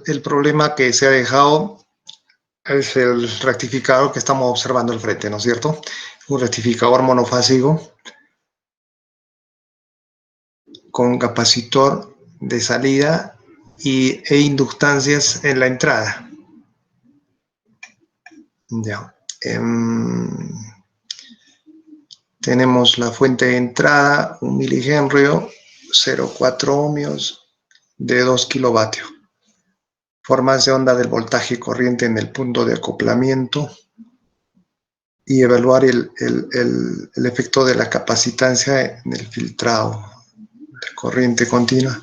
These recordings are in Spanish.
el problema que se ha dejado es el rectificador que estamos observando al frente, ¿no es cierto? Un rectificador monofásico con capacitor de salida e inductancias en la entrada. Ya. Tenemos la fuente de entrada, 1 milihenry, 0,4 ohmios de 2 kilovatios. Formas de onda del voltaje corriente en el punto de acoplamiento y evaluar el efecto de la capacitancia en el filtrado de corriente continua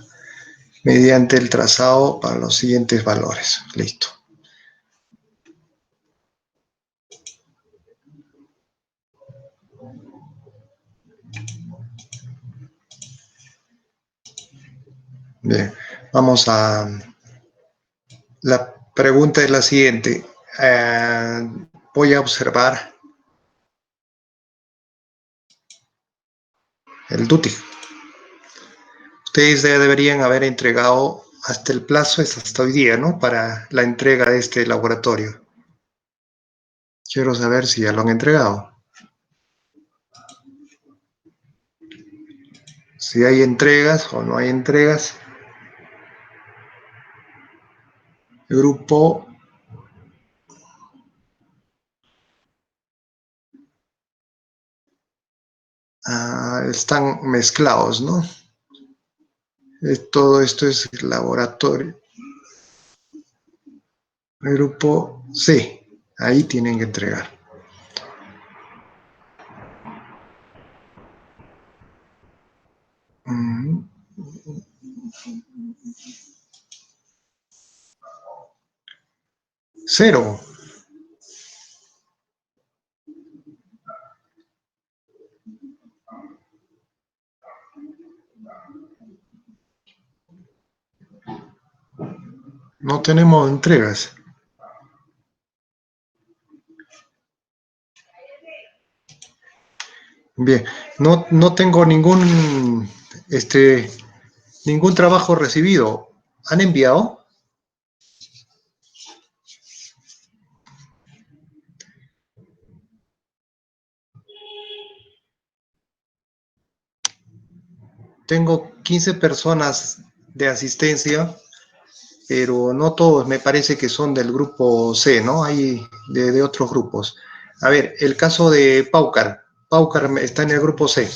mediante el trazado para los siguientes valores. Listo. Bien, vamos a... La pregunta es la siguiente. Voy a observar el duty. Ustedes ya deberían haber entregado hasta el plazo, es hasta hoy día, ¿no? Para la entrega de este laboratorio. Quiero saber si ya lo han entregado. Si hay entregas o no hay entregas. Grupo están mezclados, ¿no? Todo esto es el laboratorio. El grupo C, ahí tienen que entregar. Cero. No tenemos entregas. Bien, no tengo ningún trabajo recibido. ¿Han enviado? Tengo 15 personas de asistencia, pero no todos, me parece que son del grupo C, ¿no? Hay de otros grupos. A ver, el caso de Paucar. Paucar está en el grupo C.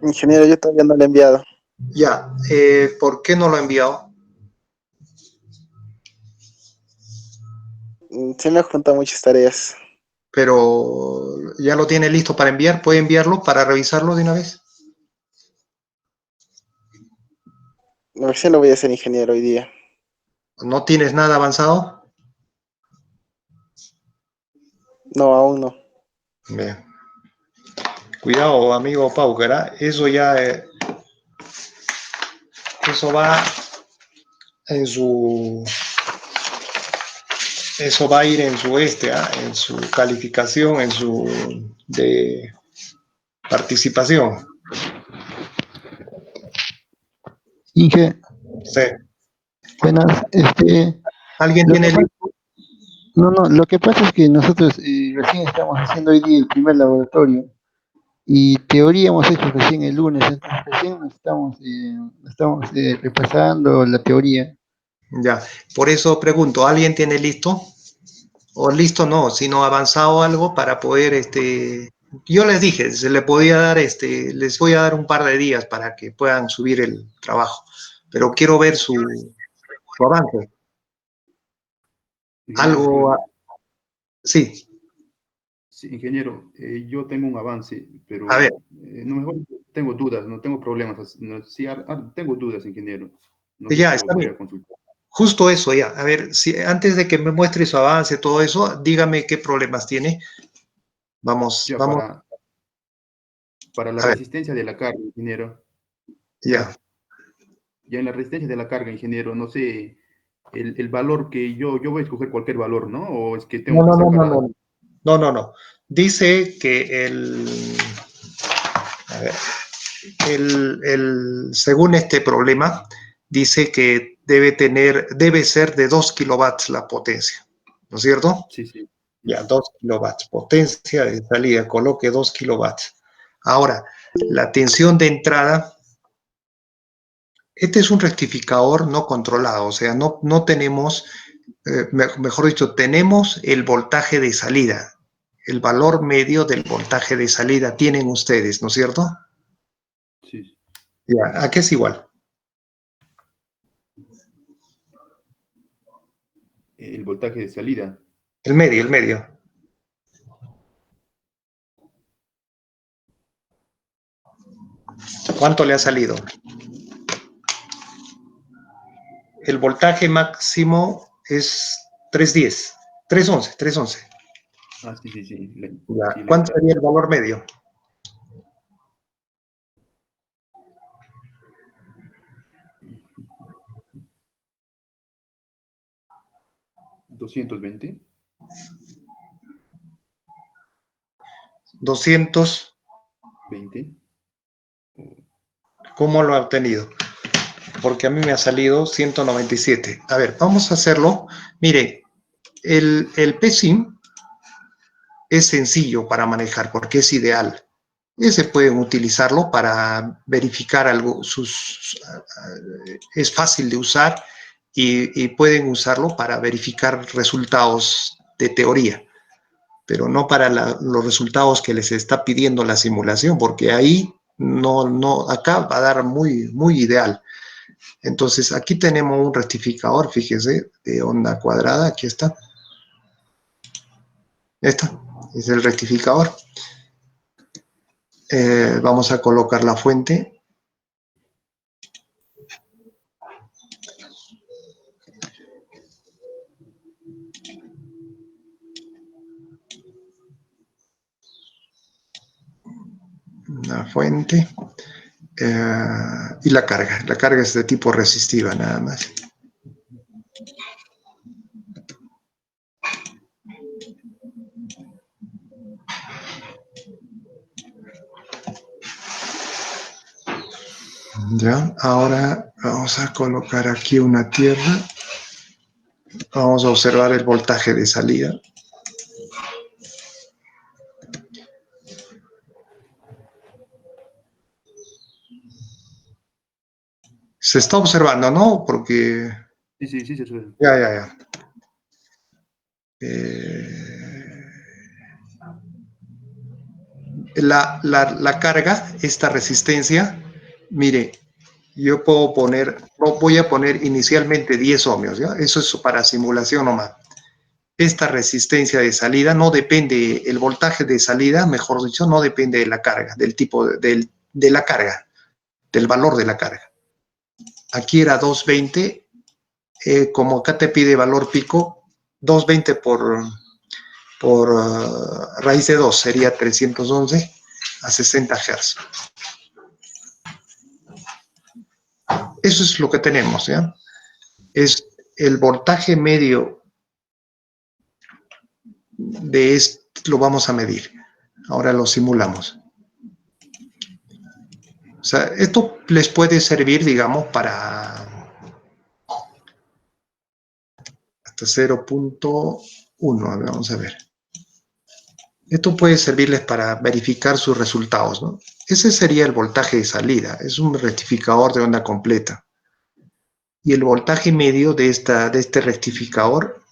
Ingeniero, yo todavía no lo he enviado. Ya, ¿por qué no lo ha enviado? Se me han juntado muchas tareas. Pero ya lo tiene listo para enviar. ¿Puede enviarlo para revisarlo de una vez? Recién lo voy a hacer, ingeniero, hoy día. ¿No tienes nada avanzado? No, aún no. Bien. Cuidado, amigo Paucar, eso ya... eso va en su... Eso va a ir en su en su calificación, en su de participación. Inge, Sí. buenas, ¿Alguien lo tiene que el... no, lo que pasa es que nosotros recién estamos haciendo hoy día el primer laboratorio y teoría hemos hecho recién el lunes, entonces recién estamos repasando la teoría. Ya, por eso pregunto, ¿alguien tiene listo? O listo no, sino avanzado algo para poder, yo les dije, se le podía dar, les voy a dar un par de días para que puedan subir el trabajo, pero quiero ver su avance. Algo, sí. Sí, ingeniero, yo tengo un avance, A ver. pero no mejor tengo dudas, no tengo problemas. No, sí, tengo dudas, ingeniero. No sé Ya, si lo está bien. podría consultar. Justo eso, ya. A ver, si antes de que me muestre su avance, todo eso, dígame qué problemas tiene. Vamos, Ya, vamos. para la A ver, resistencia de la carga, ingeniero. ya. Ya en la resistencia de la carga, ingeniero, no sé el valor que yo voy a escoger cualquier valor, ¿no? O es que tengo que sacar algo. No. Dice que a ver, según este problema, dice que debe ser de 2 kilowatts la potencia, ¿no es cierto? Sí, sí. Ya, 2 kilowatts, potencia de salida, coloque 2 kilowatts. Ahora, la tensión de entrada, este es un rectificador no controlado, o sea, no tenemos, mejor dicho, tenemos el voltaje de salida, el valor medio del voltaje de salida tienen ustedes, ¿no es cierto? Sí. Ya, ¿a qué es igual? El voltaje de salida. El medio, el medio. ¿Cuánto le ha salido? El voltaje máximo es 310, 311, 311. Ah, sí, sí, sí. Ya. Sí, la ¿Cuánto entrada. sería el valor medio? 220. 200. 20. ¿Cómo lo ha obtenido? Porque a mí me ha salido 197. A ver, vamos a hacerlo. Mire, el PSIM es sencillo para manejar porque es ideal. Ese pueden utilizarlo para verificar algo, es fácil de usar y pueden usarlo para verificar resultados de teoría, pero no para los resultados que les está pidiendo la simulación, porque ahí acá va a dar muy ideal. Entonces, aquí tenemos un rectificador, fíjese, de onda cuadrada, aquí está. Esta es el rectificador. Vamos a colocar la fuente. La fuente. Y la carga. La carga es de tipo resistiva nada más. Ya, ahora vamos a colocar aquí una tierra. Vamos a observar el voltaje de salida. Se está observando, ¿no? Porque... Sí, sí, sí, se sube. Ya. La carga, esta resistencia, mire, yo voy a poner inicialmente 10 ohmios, ¿ya? Eso es para simulación nomás. Esta resistencia de salida no depende, el voltaje de salida, mejor dicho, no depende de la carga, del tipo de la carga, del valor de la carga. Aquí era 220, como acá te pide valor pico, 220 por raíz de 2 sería 311 a 60 Hz. Eso es lo que tenemos, ¿ya? Es el voltaje medio de esto, lo vamos a medir. Ahora lo simulamos. O sea, esto les puede servir, digamos, para hasta 0.1. Vamos a ver. Esto puede servirles para verificar sus resultados, ¿no? Ese sería el voltaje de salida. Es un rectificador de onda completa. Y el voltaje medio de este rectificador,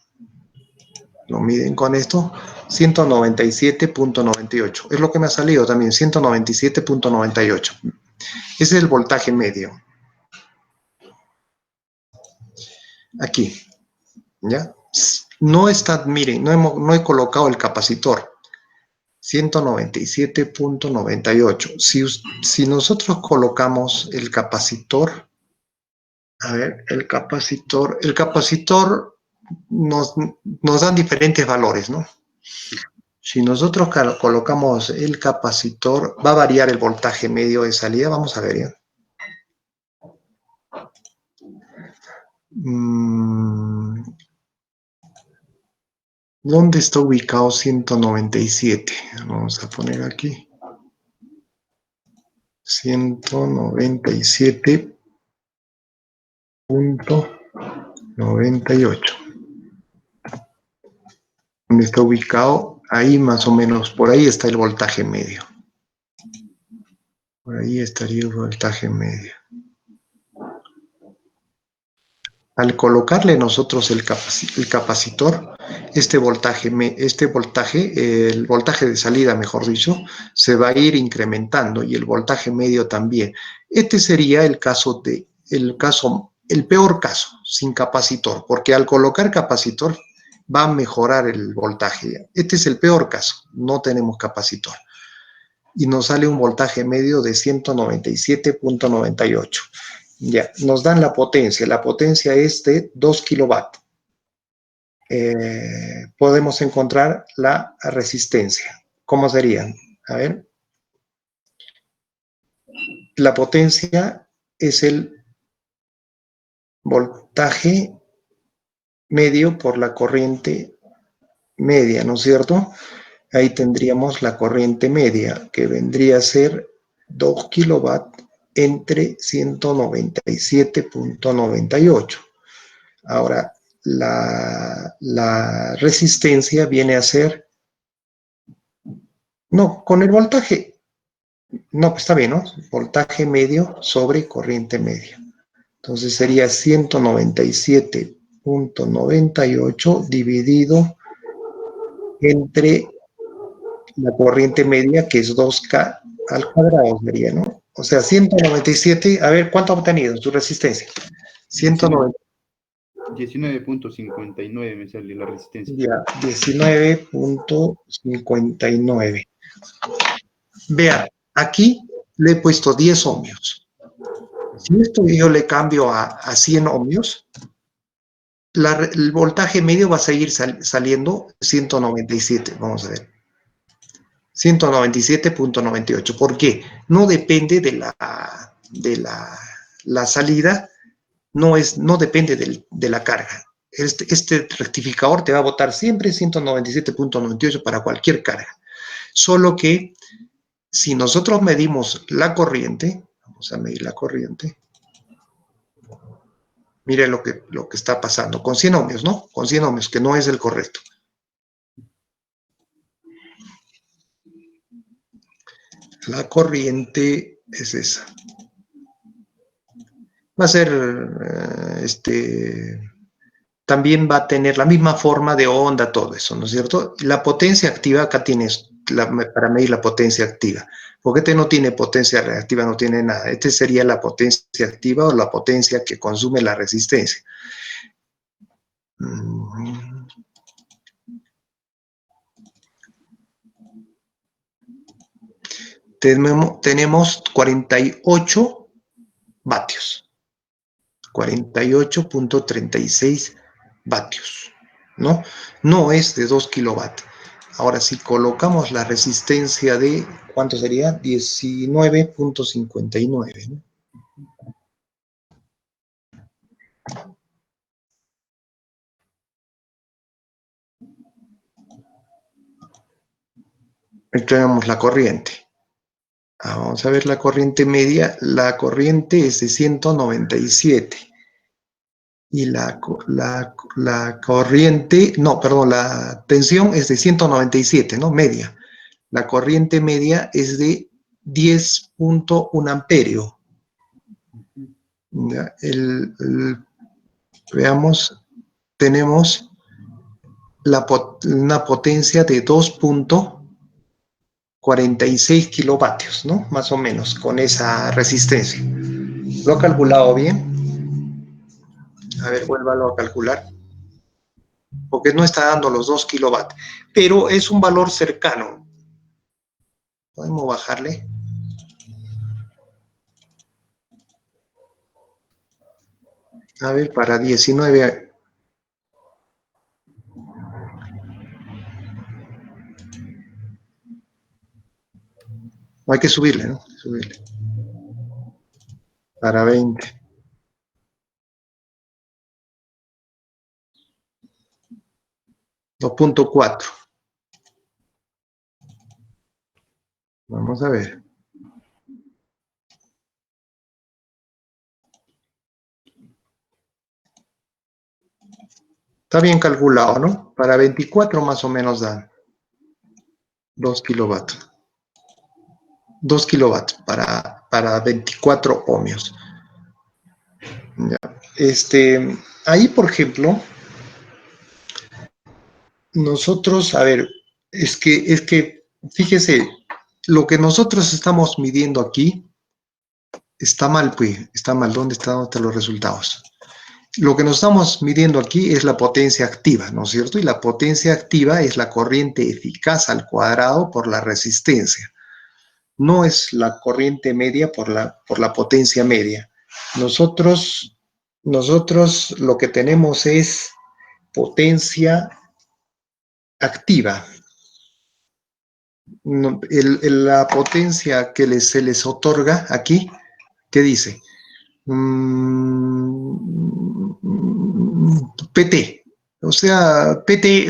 lo miden con esto, 197.98. Es lo que me ha salido también, 197.98. Ese es el voltaje medio. Aquí, ¿ya? No está, miren, no he colocado el capacitor. 197.98. Si nosotros colocamos el capacitor, a ver, el capacitor nos dan diferentes valores, ¿no? Si nosotros colocamos el capacitor, va a variar el voltaje medio de salida, vamos a ver, ¿ya? ¿Dónde está ubicado 197? Vamos a poner aquí. 197. 0.98. ¿Dónde está ubicado? Ahí más o menos, por ahí está el voltaje medio. Por ahí estaría el voltaje medio. Al colocarle nosotros el capacitor, el voltaje de salida, mejor dicho, se va a ir incrementando y el voltaje medio también. Este sería el peor caso, sin capacitor, porque al colocar capacitor va a mejorar el voltaje. Este es el peor caso, no tenemos capacitor. Y nos sale un voltaje medio de 197.98. Ya, nos dan la potencia. La potencia es de 2 kilovatios. Podemos encontrar la resistencia. ¿Cómo serían? A ver. La potencia es el voltaje medio por la corriente media, ¿no es cierto? Ahí tendríamos la corriente media, que vendría a ser 2 kilovatios entre 197.98. Ahora, la resistencia viene a ser, no, con el voltaje, no, pues está bien, ¿no? Voltaje medio sobre corriente media. Entonces sería 197.98 dividido entre la corriente media, que es 2K al cuadrado, sería, ¿no? O sea, 197, a ver, ¿cuánto ha obtenido su resistencia? 190. 19.59 me sale la resistencia. Ya, 19.59. Vean, aquí le he puesto 10 ohmios. Si esto yo le cambio a 100 ohmios, el voltaje medio va a seguir saliendo 197. Vamos a ver. 197.98. ¿Por qué? No depende de la salida, no depende de la carga. Este rectificador te va a botar siempre 197.98 para cualquier carga. Solo que si nosotros medimos la corriente, vamos a medir la corriente, mire lo que está pasando con 100 ohmios, ¿no? Con 100 ohmios, que no es el correcto. La corriente es esa. Va a ser, también va a tener la misma forma de onda, todo eso, ¿no es cierto? La potencia activa, acá tienes para medir la potencia activa, porque este no tiene potencia reactiva, no tiene nada. Este sería la potencia activa o la potencia que consume la resistencia. Tenemos 48 vatios. 48.36 vatios, ¿no? No es de 2 kilovatios. Ahora, si colocamos la resistencia de, ¿cuánto sería? 19.59, ¿no? Tenemos la corriente. Vamos a ver la corriente media. La corriente es de 197. Y la corriente, no, perdón, la tensión es de 197, ¿no? Media. La corriente media es de 10.1 amperio. ¿Ya? Veamos, tenemos una potencia de 2.46 kilovatios, ¿no? Más o menos, con esa resistencia. ¿Lo ha calculado bien? A ver, vuélvalo a calcular. Porque no está dando los 2 kilovatios. Pero es un valor cercano. Podemos bajarle. A ver, para 19. Hay que subirle, ¿no? Subirle. Para 20. 2.4. Vamos a ver. Está bien calculado, ¿no? Para 24 más o menos dan 2 kilovatios. 2 kilovatios para 24 ohmios. Ya. Ahí, por ejemplo, nosotros, a ver, es que, fíjese, lo que nosotros estamos midiendo aquí está mal, pues, está mal. ¿Dónde están los resultados? Lo que nos estamos midiendo aquí es la potencia activa, ¿no es cierto? Y la potencia activa es la corriente eficaz al cuadrado por la resistencia. No es la corriente media por la potencia media. Nosotros lo que tenemos es potencia activa. La potencia que se les otorga aquí, ¿qué dice? PT. O sea, PT,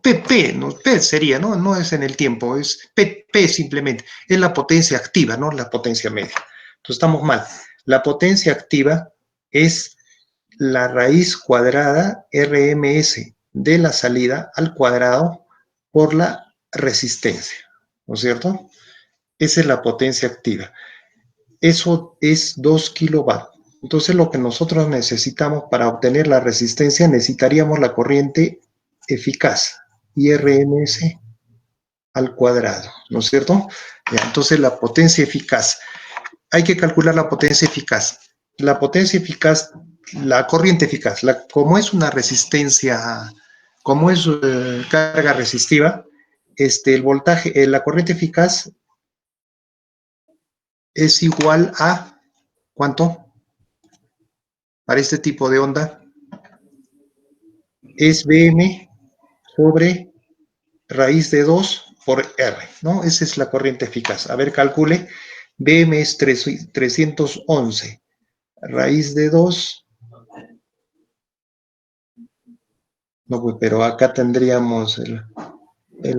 PP, ¿no? P sería, ¿no? No es en el tiempo, es P simplemente. Es la potencia activa, no la potencia media. Entonces estamos mal. La potencia activa es la raíz cuadrada RMS de la salida al cuadrado por la resistencia, ¿no es cierto? Esa es la potencia activa. Eso es 2 kilovatios. Entonces lo que nosotros necesitamos para obtener la resistencia, necesitaríamos la corriente eficaz, IRMS al cuadrado, ¿no es cierto? Ya, entonces la potencia eficaz, hay que calcular la potencia eficaz. La potencia eficaz, la corriente eficaz, como es una resistencia, como es carga resistiva, el voltaje, la corriente eficaz es igual a, ¿cuánto? Para este tipo de onda, es Bm sobre raíz de 2 por R, ¿no? Esa es la corriente eficaz. A ver, calcule. Bm es 311. Raíz de 2. No, pues, pero acá tendríamos el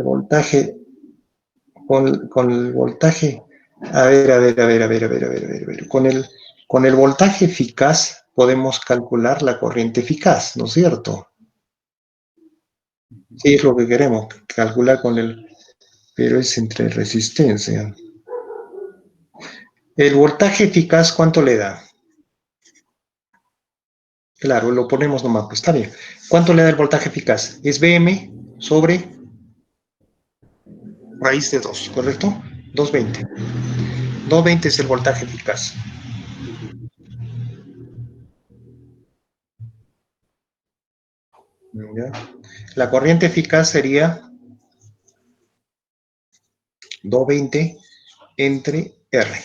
voltaje. Con el voltaje. A ver, a ver, a ver, a ver, a ver, a ver, a ver, a ver. Con el voltaje eficaz podemos calcular la corriente eficaz, ¿no es cierto? Sí, es lo que queremos, calcular pero es entre resistencia. El voltaje eficaz, ¿cuánto le da? Claro, lo ponemos nomás, pues está bien. ¿Cuánto le da el voltaje eficaz? Es Vm sobre raíz de 2, ¿correcto? 220. 220 es el voltaje eficaz. ¿Ya? La corriente eficaz sería 220 entre R.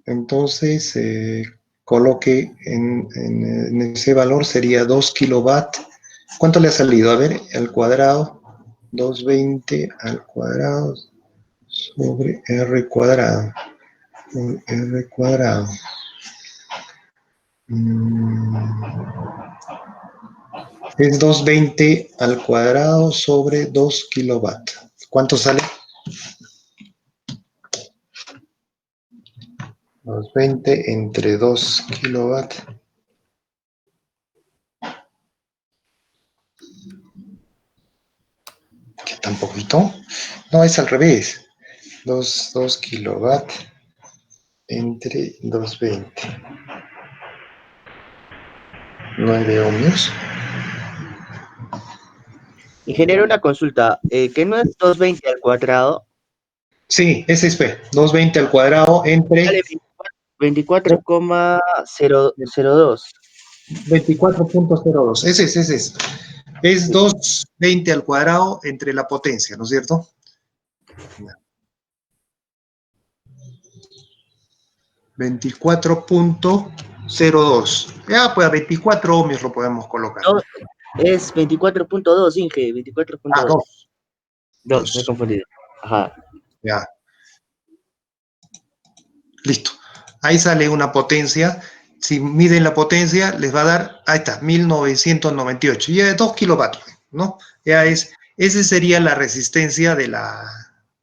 Entonces, coloque en ese valor sería 2 kilowatt. ¿Cuánto le ha salido? A ver, al cuadrado, 220 al cuadrado sobre R cuadrado. Por R cuadrado. Es 220 al cuadrado sobre 2 kilovatios. ¿Cuánto sale? 220 entre 2 kilovatios. ¿Qué tan poquito? No, es al revés. 2 kilovatios entre 220. 9 ohmios. Ingeniero, una consulta, ¿qué no es 220 al cuadrado? Sí, ese es P. 220 al cuadrado entre Sale 24,002. 24.02. Ese es. Es 220 al cuadrado entre la potencia, ¿no es cierto? 24.02. Ya, pues a 24 ohmios lo podemos colocar. No, es 24,2, Inge, Ah, 24,2. 2. Dos, me he confundido. Ajá. Ya. Listo. Ahí sale una potencia. Si miden la potencia, les va a dar, ahí está, 1998. Ya es 2 kilovatios, ¿no? Esa sería la resistencia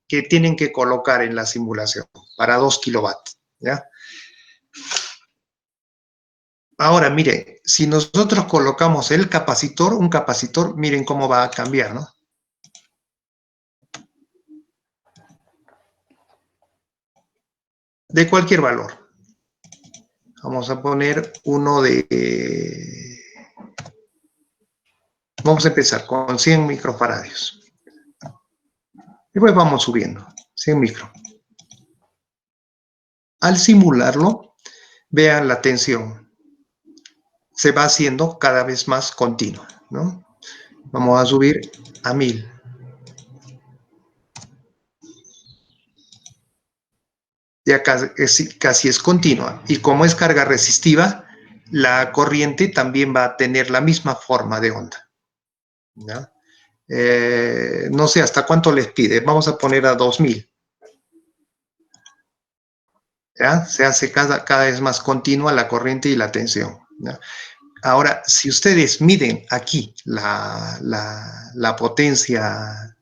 que tienen que colocar en la simulación para 2 kilovatios, ¿ya? Ahora, mire, si nosotros colocamos el capacitor, un capacitor, miren cómo va a cambiar, ¿no? De cualquier valor. Vamos a poner uno de... Vamos a empezar con 100 microfaradios. Después vamos subiendo, 100 micro. Al simularlo, vean la tensión. Se va haciendo cada vez más continua, ¿no? Vamos a subir a 1000. Ya casi es continua. Y como es carga resistiva, la corriente también va a tener la misma forma de onda, ¿ya? No sé hasta cuánto les pide. Vamos a poner a 2000. ¿Ya? Se hace cada vez más continua la corriente y la tensión, ¿ya? Ahora, si ustedes miden aquí la potencia,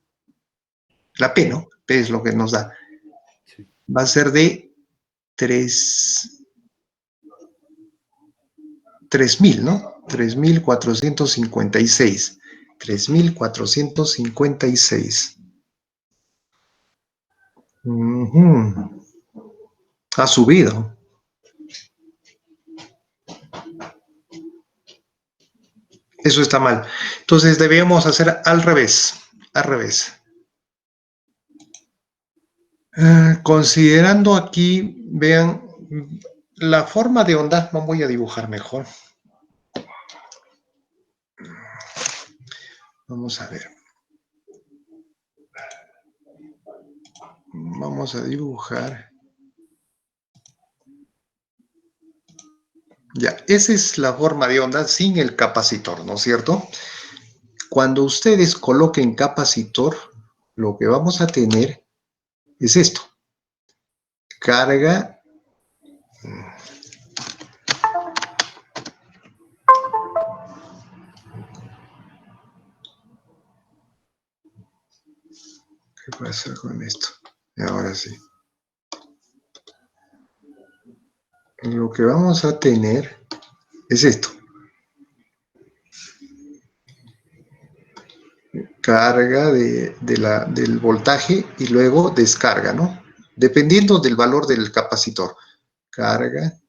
la P, ¿no? P es lo que nos da. Sí. Va a ser de 3000, ¿no? 3456. 3456. Ha subido. Eso está mal. Entonces debemos hacer al revés. Al revés. Considerando aquí, vean, la forma de onda, no voy a dibujar mejor. Vamos a ver. Vamos a dibujar. Ya, esa es la forma de onda sin el capacitor, ¿no es cierto? Cuando ustedes coloquen capacitor, lo que vamos a tener es esto. Carga. ¿Qué pasa con esto? Ahora sí. Lo que vamos a tener es esto. Carga del voltaje y luego descarga, ¿no? Dependiendo del valor del capacitor. Carga,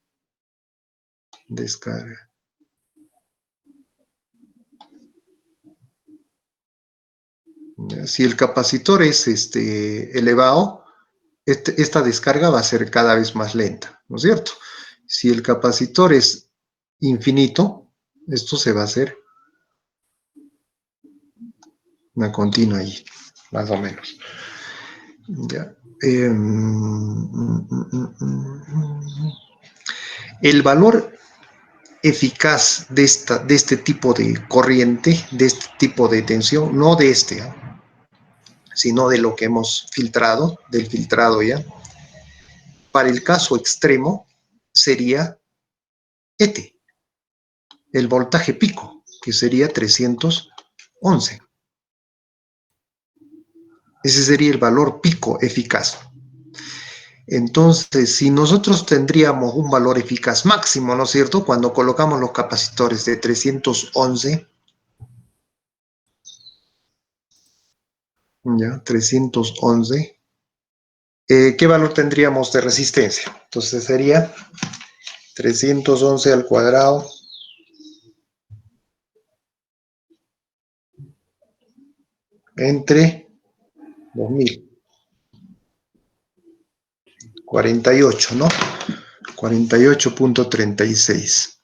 descarga. Si el capacitor es elevado, esta descarga va a ser cada vez más lenta, ¿no es cierto? Si el capacitor es infinito, esto se va a hacer una continua ahí, más o menos. Ya. El valor eficaz de este tipo de corriente, de este tipo de tensión, no de sino de lo que hemos filtrado, del filtrado ya, para el caso extremo sería el voltaje pico, que sería 311. Ese sería el valor pico eficaz. Entonces, si nosotros tendríamos un valor eficaz máximo, ¿no es cierto? Cuando colocamos los capacitores de 311, ya, 311, ¿qué valor tendríamos de resistencia? Entonces sería 311 al cuadrado entre 2000. 48, ¿no? 48.36.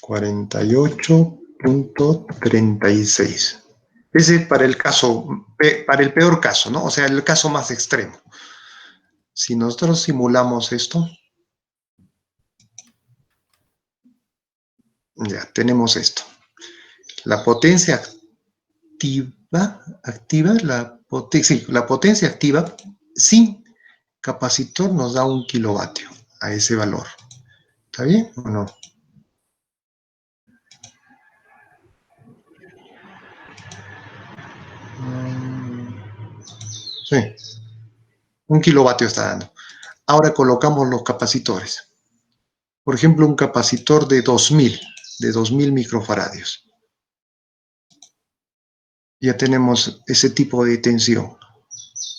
$48.36. Ese para el caso, para el peor caso, ¿no? O sea, el caso más extremo. Si nosotros simulamos esto, ya tenemos esto. La potencia activa, la potencia activa sin capacitor nos da 1 kilovatio a ese valor. ¿Está bien o no? Sí. 1 kilovatio está dando. Ahora colocamos los capacitores. Por ejemplo, un capacitor de 2000 microfaradios. Ya tenemos ese tipo de tensión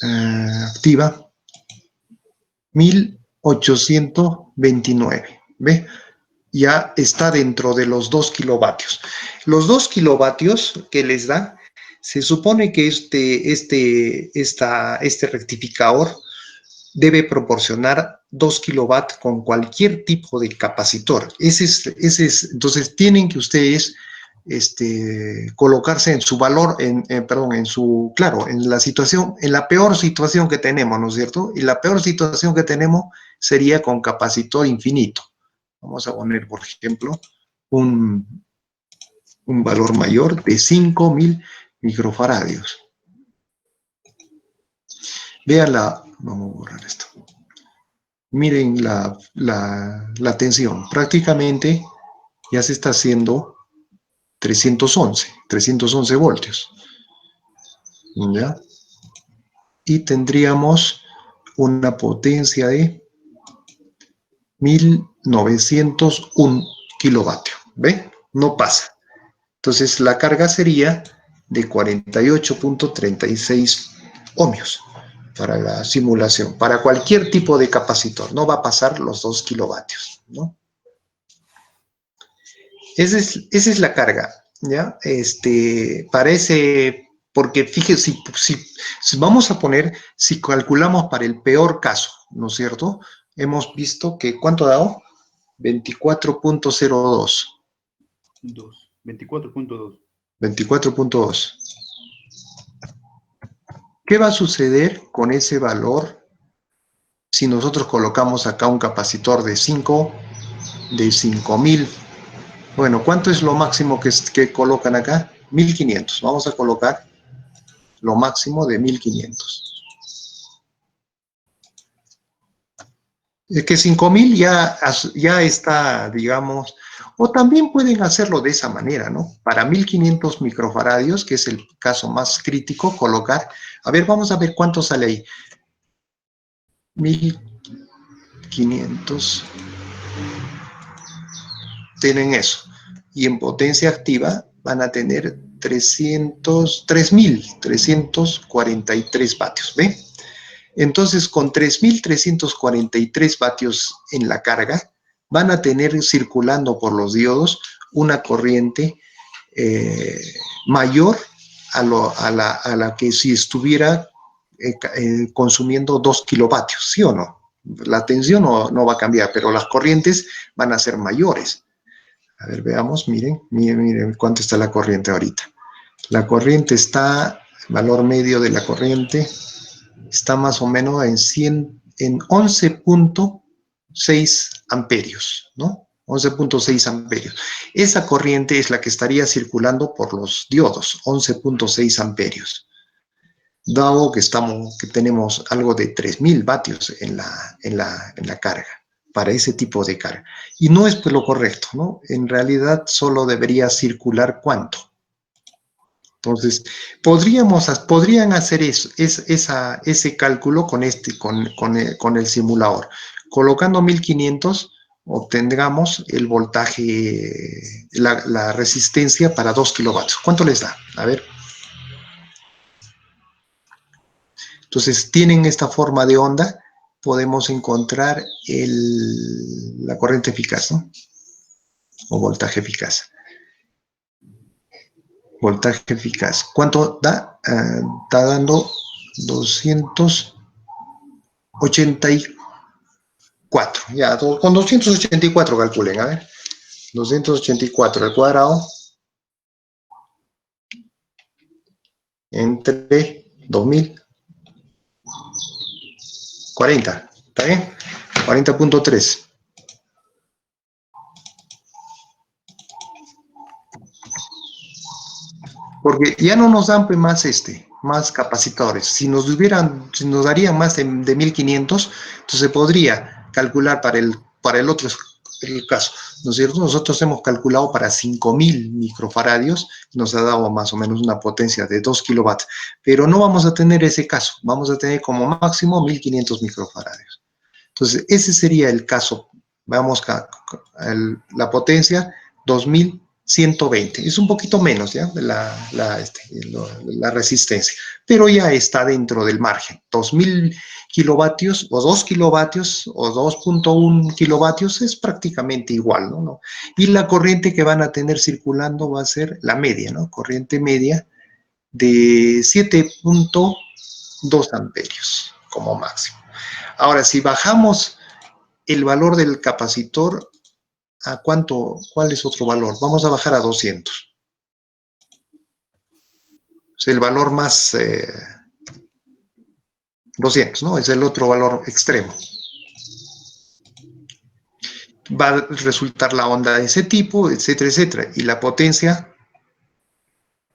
activa, 1829. ¿Ve? Ya está dentro de los 2 kilovatios. Los 2 kilovatios que les da, se supone que este rectificador debe proporcionar 2 kilovatios con cualquier tipo de capacitor. Entonces tienen que ustedes colocarse en su valor, claro, en la peor situación que tenemos, ¿no es cierto? Y la peor situación que tenemos sería con capacitor infinito. Vamos a poner, por ejemplo, un valor mayor de 5000 microfaradios. Vean vamos a borrar esto. Miren la tensión. Prácticamente ya se está haciendo 311 voltios. ¿Ya? Y tendríamos una potencia de 1901 kilovatios. ¿Ve? No pasa. Entonces la carga sería de 48.36 ohmios para la simulación, para cualquier tipo de capacitor. No va a pasar los 2 kilovatios, ¿no? Esa es la carga, ¿ya? Parece, porque fíjense, si vamos a poner, si calculamos para el peor caso, ¿no es cierto? Hemos visto que, ¿cuánto ha dado? 24.02. 24.2. 24.2. ¿Qué va a suceder con ese valor si nosotros colocamos acá un capacitor de 5000? Bueno, ¿cuánto es lo máximo que colocan acá? 1500. Vamos a colocar lo máximo de 1500. Es que 5000 ya está, digamos, o también pueden hacerlo de esa manera, ¿no? Para 1500 microfaradios, que es el caso más crítico, colocar, a ver, vamos a ver cuánto sale ahí. 1500. Tienen eso. Y en potencia activa van a tener 3343 vatios, ¿ve? Entonces, con 3343 vatios en la carga, van a tener circulando por los diodos una corriente mayor a la que si estuviera consumiendo 2 kilovatios, ¿sí o no? La tensión no va a cambiar, pero las corrientes van a ser mayores. A ver, veamos, miren cuánto está la corriente ahorita. La corriente está, el valor medio de la corriente está más o menos en 11.6 amperios, ¿no? 11.6 amperios. Esa corriente es la que estaría circulando por los diodos, 11.6 amperios. Dado que tenemos algo de 3000 vatios en la carga, para ese tipo de carga. Y no es pues lo correcto, ¿no? En realidad solo debería circular ¿cuánto? Entonces, podrían hacer ese cálculo con el simulador. Colocando 1500, obtendremos el voltaje, la resistencia para 2 kilovatios. ¿Cuánto les da? A ver. Entonces, tienen esta forma de onda, podemos encontrar la corriente eficaz, ¿no? O voltaje eficaz. Voltaje eficaz. ¿Cuánto da? Está dando 284. Ya, con 284 calculen, a ver. 284 al cuadrado entre 2040. ¿Está bien? 40.3. Porque ya no nos dan más capacitores. Si nos darían más de 1500, entonces se podría calcular para el otro el caso, ¿no es cierto? Nosotros hemos calculado para 5.000 microfaradios, nos ha dado más o menos una potencia de 2 kilovatios, pero no vamos a tener ese caso, vamos a tener como máximo 1.500 microfaradios. Entonces, ese sería el caso, vamos la potencia 2.120, es un poquito menos, ¿ya? La resistencia, pero ya está dentro del margen, 2.000 kilovatios o 2 kilovatios o 2.1 kilovatios es prácticamente igual, ¿no? Y la corriente que van a tener circulando va a ser la media, ¿no? Corriente media de 7.2 amperios como máximo. Ahora, si bajamos el valor del capacitor, ¿a cuánto? ¿Cuál es otro valor? Vamos a bajar a 200. Es el valor más 200, ¿no? Es el otro valor extremo. Va a resultar la onda de ese tipo, etcétera, etcétera. Y la potencia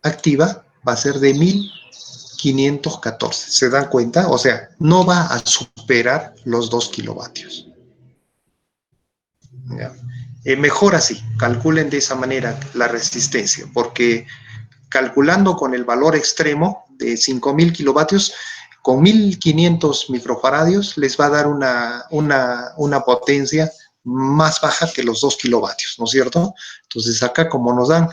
activa va a ser de 1.514. ¿Se dan cuenta? O sea, no va a superar los 2 kilovatios. ¿Ya? Mejor así, calculen de esa manera la resistencia, porque calculando con el valor extremo de 5.000 kilovatios, con 1.500 microfaradios les va a dar una potencia más baja que los 2 kilovatios, ¿no es cierto? Entonces acá como nos dan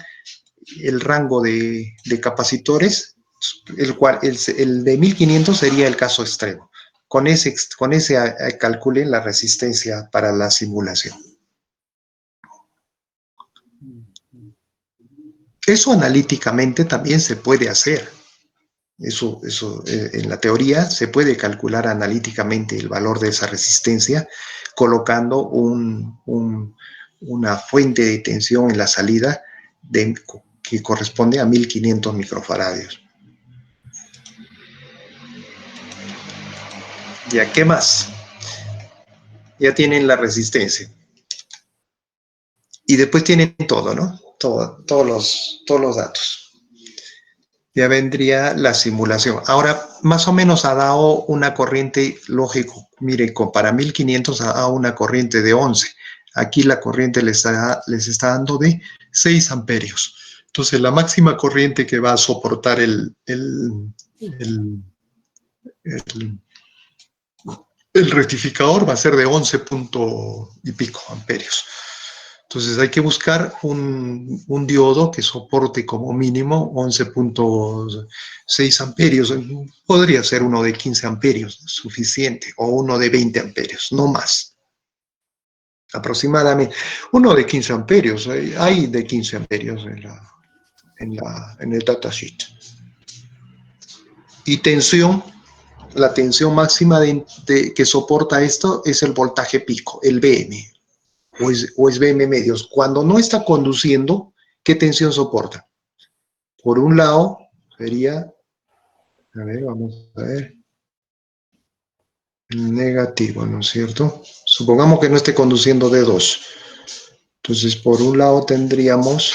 el rango de capacitores, el de 1.500 sería el caso extremo. Con ese calculen la resistencia para la simulación. Eso analíticamente también se puede hacer. Eso en la teoría se puede calcular analíticamente el valor de esa resistencia colocando una fuente de tensión en la salida que corresponde a 1.500 microfaradios. ¿Ya qué más? Ya tienen la resistencia. Y después tienen todo, ¿no? Todos los datos. Ya vendría la simulación. Ahora, más o menos ha dado una corriente, lógico, mire, para 1.500 ha dado una corriente de 11. Aquí la corriente les está dando de 6 amperios. Entonces, la máxima corriente que va a soportar el rectificador va a ser de 11 punto y pico amperios. Entonces hay que buscar un diodo que soporte como mínimo 11.6 amperios. Podría ser uno de 15 amperios, suficiente, o uno de 20 amperios, no más. Aproximadamente. Uno de 15 amperios, hay de 15 amperios en el datasheet. Y tensión, la tensión máxima que soporta esto es el voltaje pico, el VM. O es BM medios. Cuando no está conduciendo, ¿qué tensión soporta? Por un lado, sería, a ver, vamos a ver, el negativo, ¿no es cierto? Supongamos que no esté conduciendo de 2. Entonces, por un lado tendríamos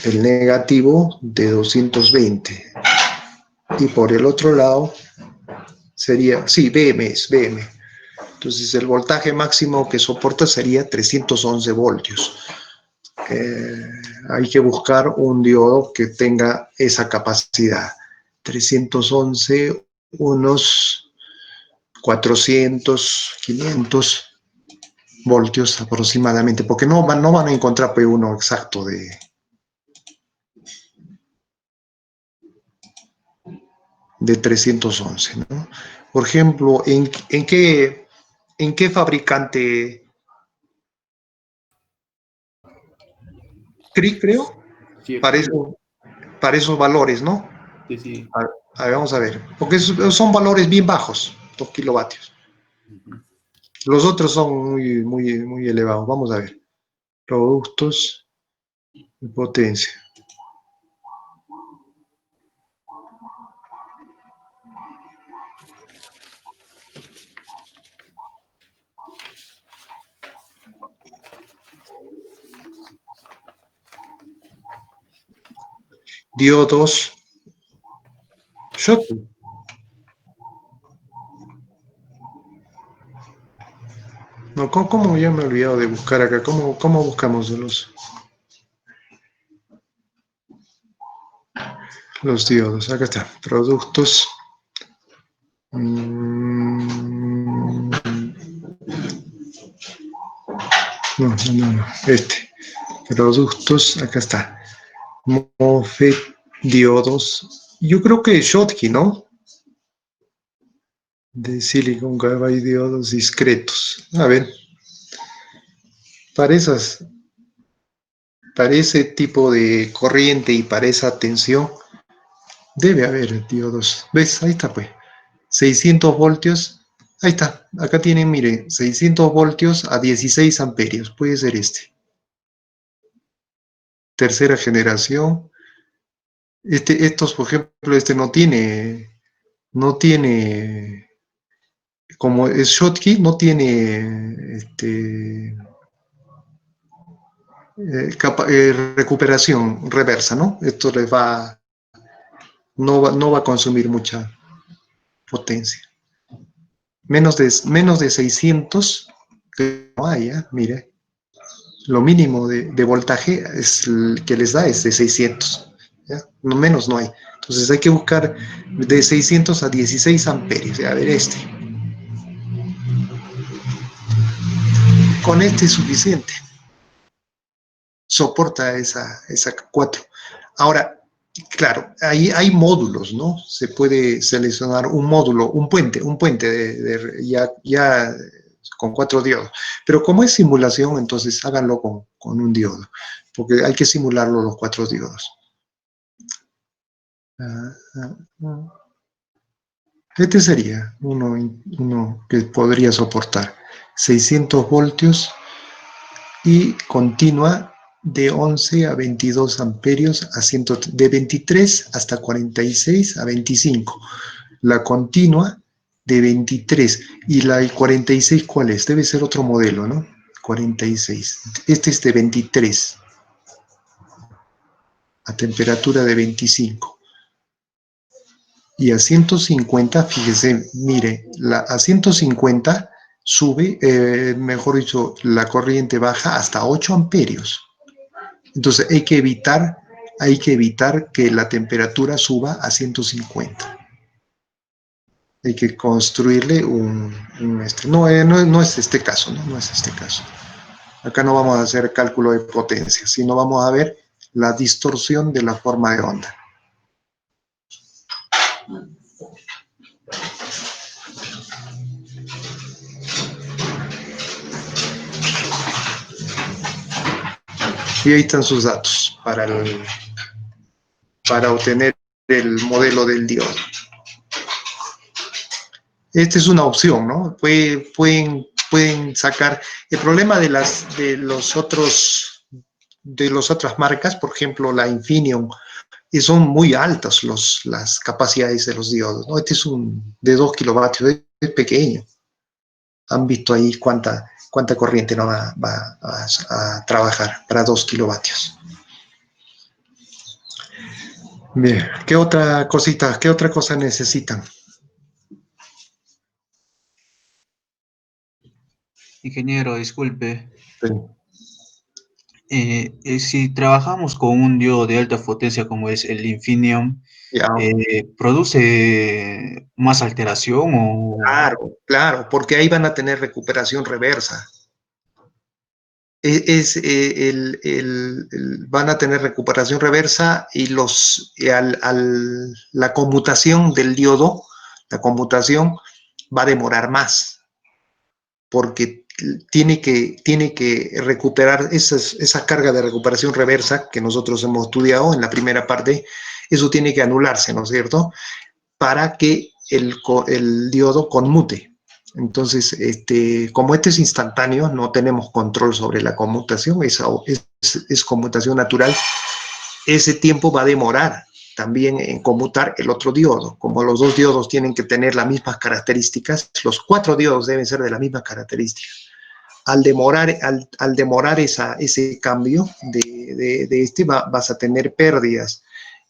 el negativo de 220. Y por el otro lado sería, sí, BM es BM. Entonces, el voltaje máximo que soporta sería 311 voltios. Hay que buscar un diodo que tenga esa capacidad. 311, unos 400, 500 voltios aproximadamente, porque no van a encontrar uno exacto de 311, ¿no? Por ejemplo, ¿en qué fabricante? CRI, creo, Sí, para, para esos valores, ¿no? sí, sí. A ver, vamos a ver, porque son valores bien bajos, 2 kilovatios. Los otros son muy, muy, muy elevados. Vamos a ver. Productos de potencia. Diodos. Schottky. No, ¿cómo? Ya me he olvidado de buscar acá. ¿Cómo buscamos los diodos? Acá está. Productos. No. Productos. Acá está. MOSFET diodos. Yo creo que Schottky, ¿no? De silicon carbide diodos discretos. A ver. Para ese tipo de corriente y para esa tensión, debe haber diodos. ¿Ves? Ahí está, pues. 600 voltios. Ahí está. Acá tienen, mire, 600 voltios a 16 amperios. Puede ser este. Tercera generación. Estos, por ejemplo, este no tiene, como es Schottky, no tiene recuperación reversa, ¿no? Esto no va a consumir mucha potencia. Menos de 600, que no hay, mire. Lo mínimo de voltaje que les da es de 600. ¿Ya? No, menos no hay. Entonces hay que buscar de 600 a 16 amperios. A ver, con este es suficiente. Soporta esa 4. Ahora, claro, ahí hay módulos, ¿no? Se puede seleccionar un módulo, un puente ya con 4 diodos. Pero como es simulación, entonces háganlo con un diodo, porque hay que simularlo los 4 diodos. Este sería uno que podría soportar 600 voltios y continua de 11 a 22 amperios a de 23 hasta 46 a 25. La continua de 23 y la 46, ¿cuál es? Debe ser otro modelo, ¿no? 46. Este es de 23 a temperatura de 25. Y a 150, fíjese, mire, a 150 sube, mejor dicho, la corriente baja hasta 8 amperios. Entonces hay que evitar que la temperatura suba a 150. Hay que construirle no es este caso, ¿no? No es este caso. Acá no vamos a hacer cálculo de potencia, sino vamos a ver la distorsión de la forma de onda. Y ahí están sus datos para obtener el modelo del diodo. Esta es una opción, ¿no? Pueden sacar. El problema de las otras marcas, por ejemplo, la Infineon, y son muy altas las capacidades de los diodos, ¿no? Este es de 2 kilovatios, es pequeño. Han visto ahí cuánta corriente no va a trabajar para 2 kilovatios. Bien, ¿qué otra cosa necesitan? Ingeniero, disculpe. Sí. Si trabajamos con un diodo de alta potencia como es el Infineon, Ya. ¿produce más alteración o...? Claro, porque ahí van a tener recuperación reversa. Van a tener recuperación reversa y la conmutación del diodo, la conmutación va a demorar más, porque tiene que recuperar esa carga de recuperación reversa que nosotros hemos estudiado en la primera parte. Eso tiene que anularse, ¿no es cierto?, para que el diodo conmute. Entonces, como este es instantáneo, no tenemos control sobre la conmutación, es conmutación natural. Ese tiempo va a demorar también en conmutar el otro diodo. Como los dos diodos tienen que tener las mismas características, los 4 diodos deben ser de las mismas características. Al demorar ese cambio vas a tener pérdidas.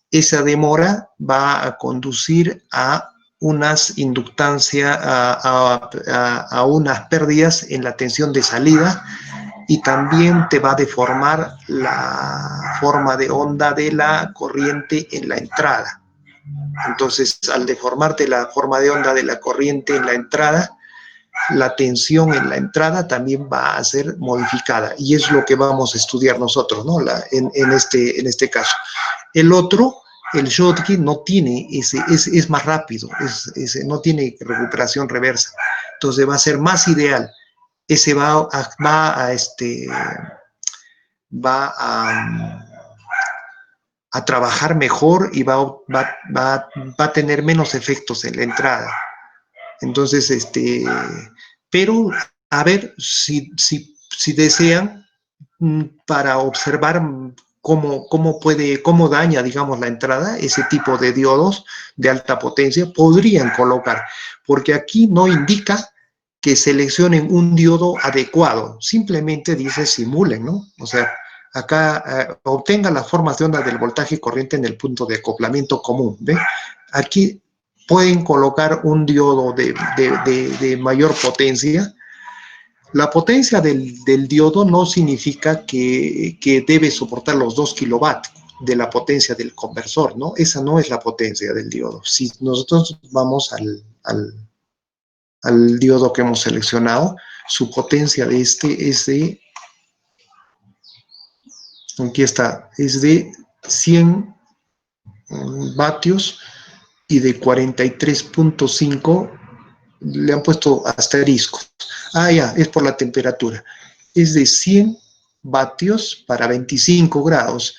Esa demora va a conducir a unas inductancia a unas pérdidas en la tensión de salida, y también te va a deformar la forma de onda de la corriente en la entrada. Entonces, al deformarte la forma de onda de la corriente en la entrada, la tensión en la entrada también va a ser modificada, y es lo que vamos a estudiar nosotros, ¿no? En este caso. El otro, el Schottky, no tiene es más rápido, no tiene recuperación reversa, entonces va a ser más ideal. Ese va a trabajar mejor y va a tener menos efectos en la entrada. Entonces, pero a ver si desean, para observar cómo daña, digamos, la entrada, ese tipo de diodos de alta potencia, podrían colocar, porque aquí no indica que seleccionen un diodo adecuado, simplemente dice simulen, ¿no? O sea, acá obtengan las formas de onda del voltaje corriente en el punto de acoplamiento común, ¿ve? Aquí pueden colocar un diodo de mayor potencia. La potencia del diodo no significa que debe soportar los 2 kilovatios de la potencia del conversor, ¿no? Esa no es la potencia del diodo. Si nosotros vamos al diodo que hemos seleccionado, su potencia de es de, aquí está, es de 100 vatios y de 43.5, le han puesto asteriscos. Ah, ya, es por la temperatura. Es de 100 vatios para 25 grados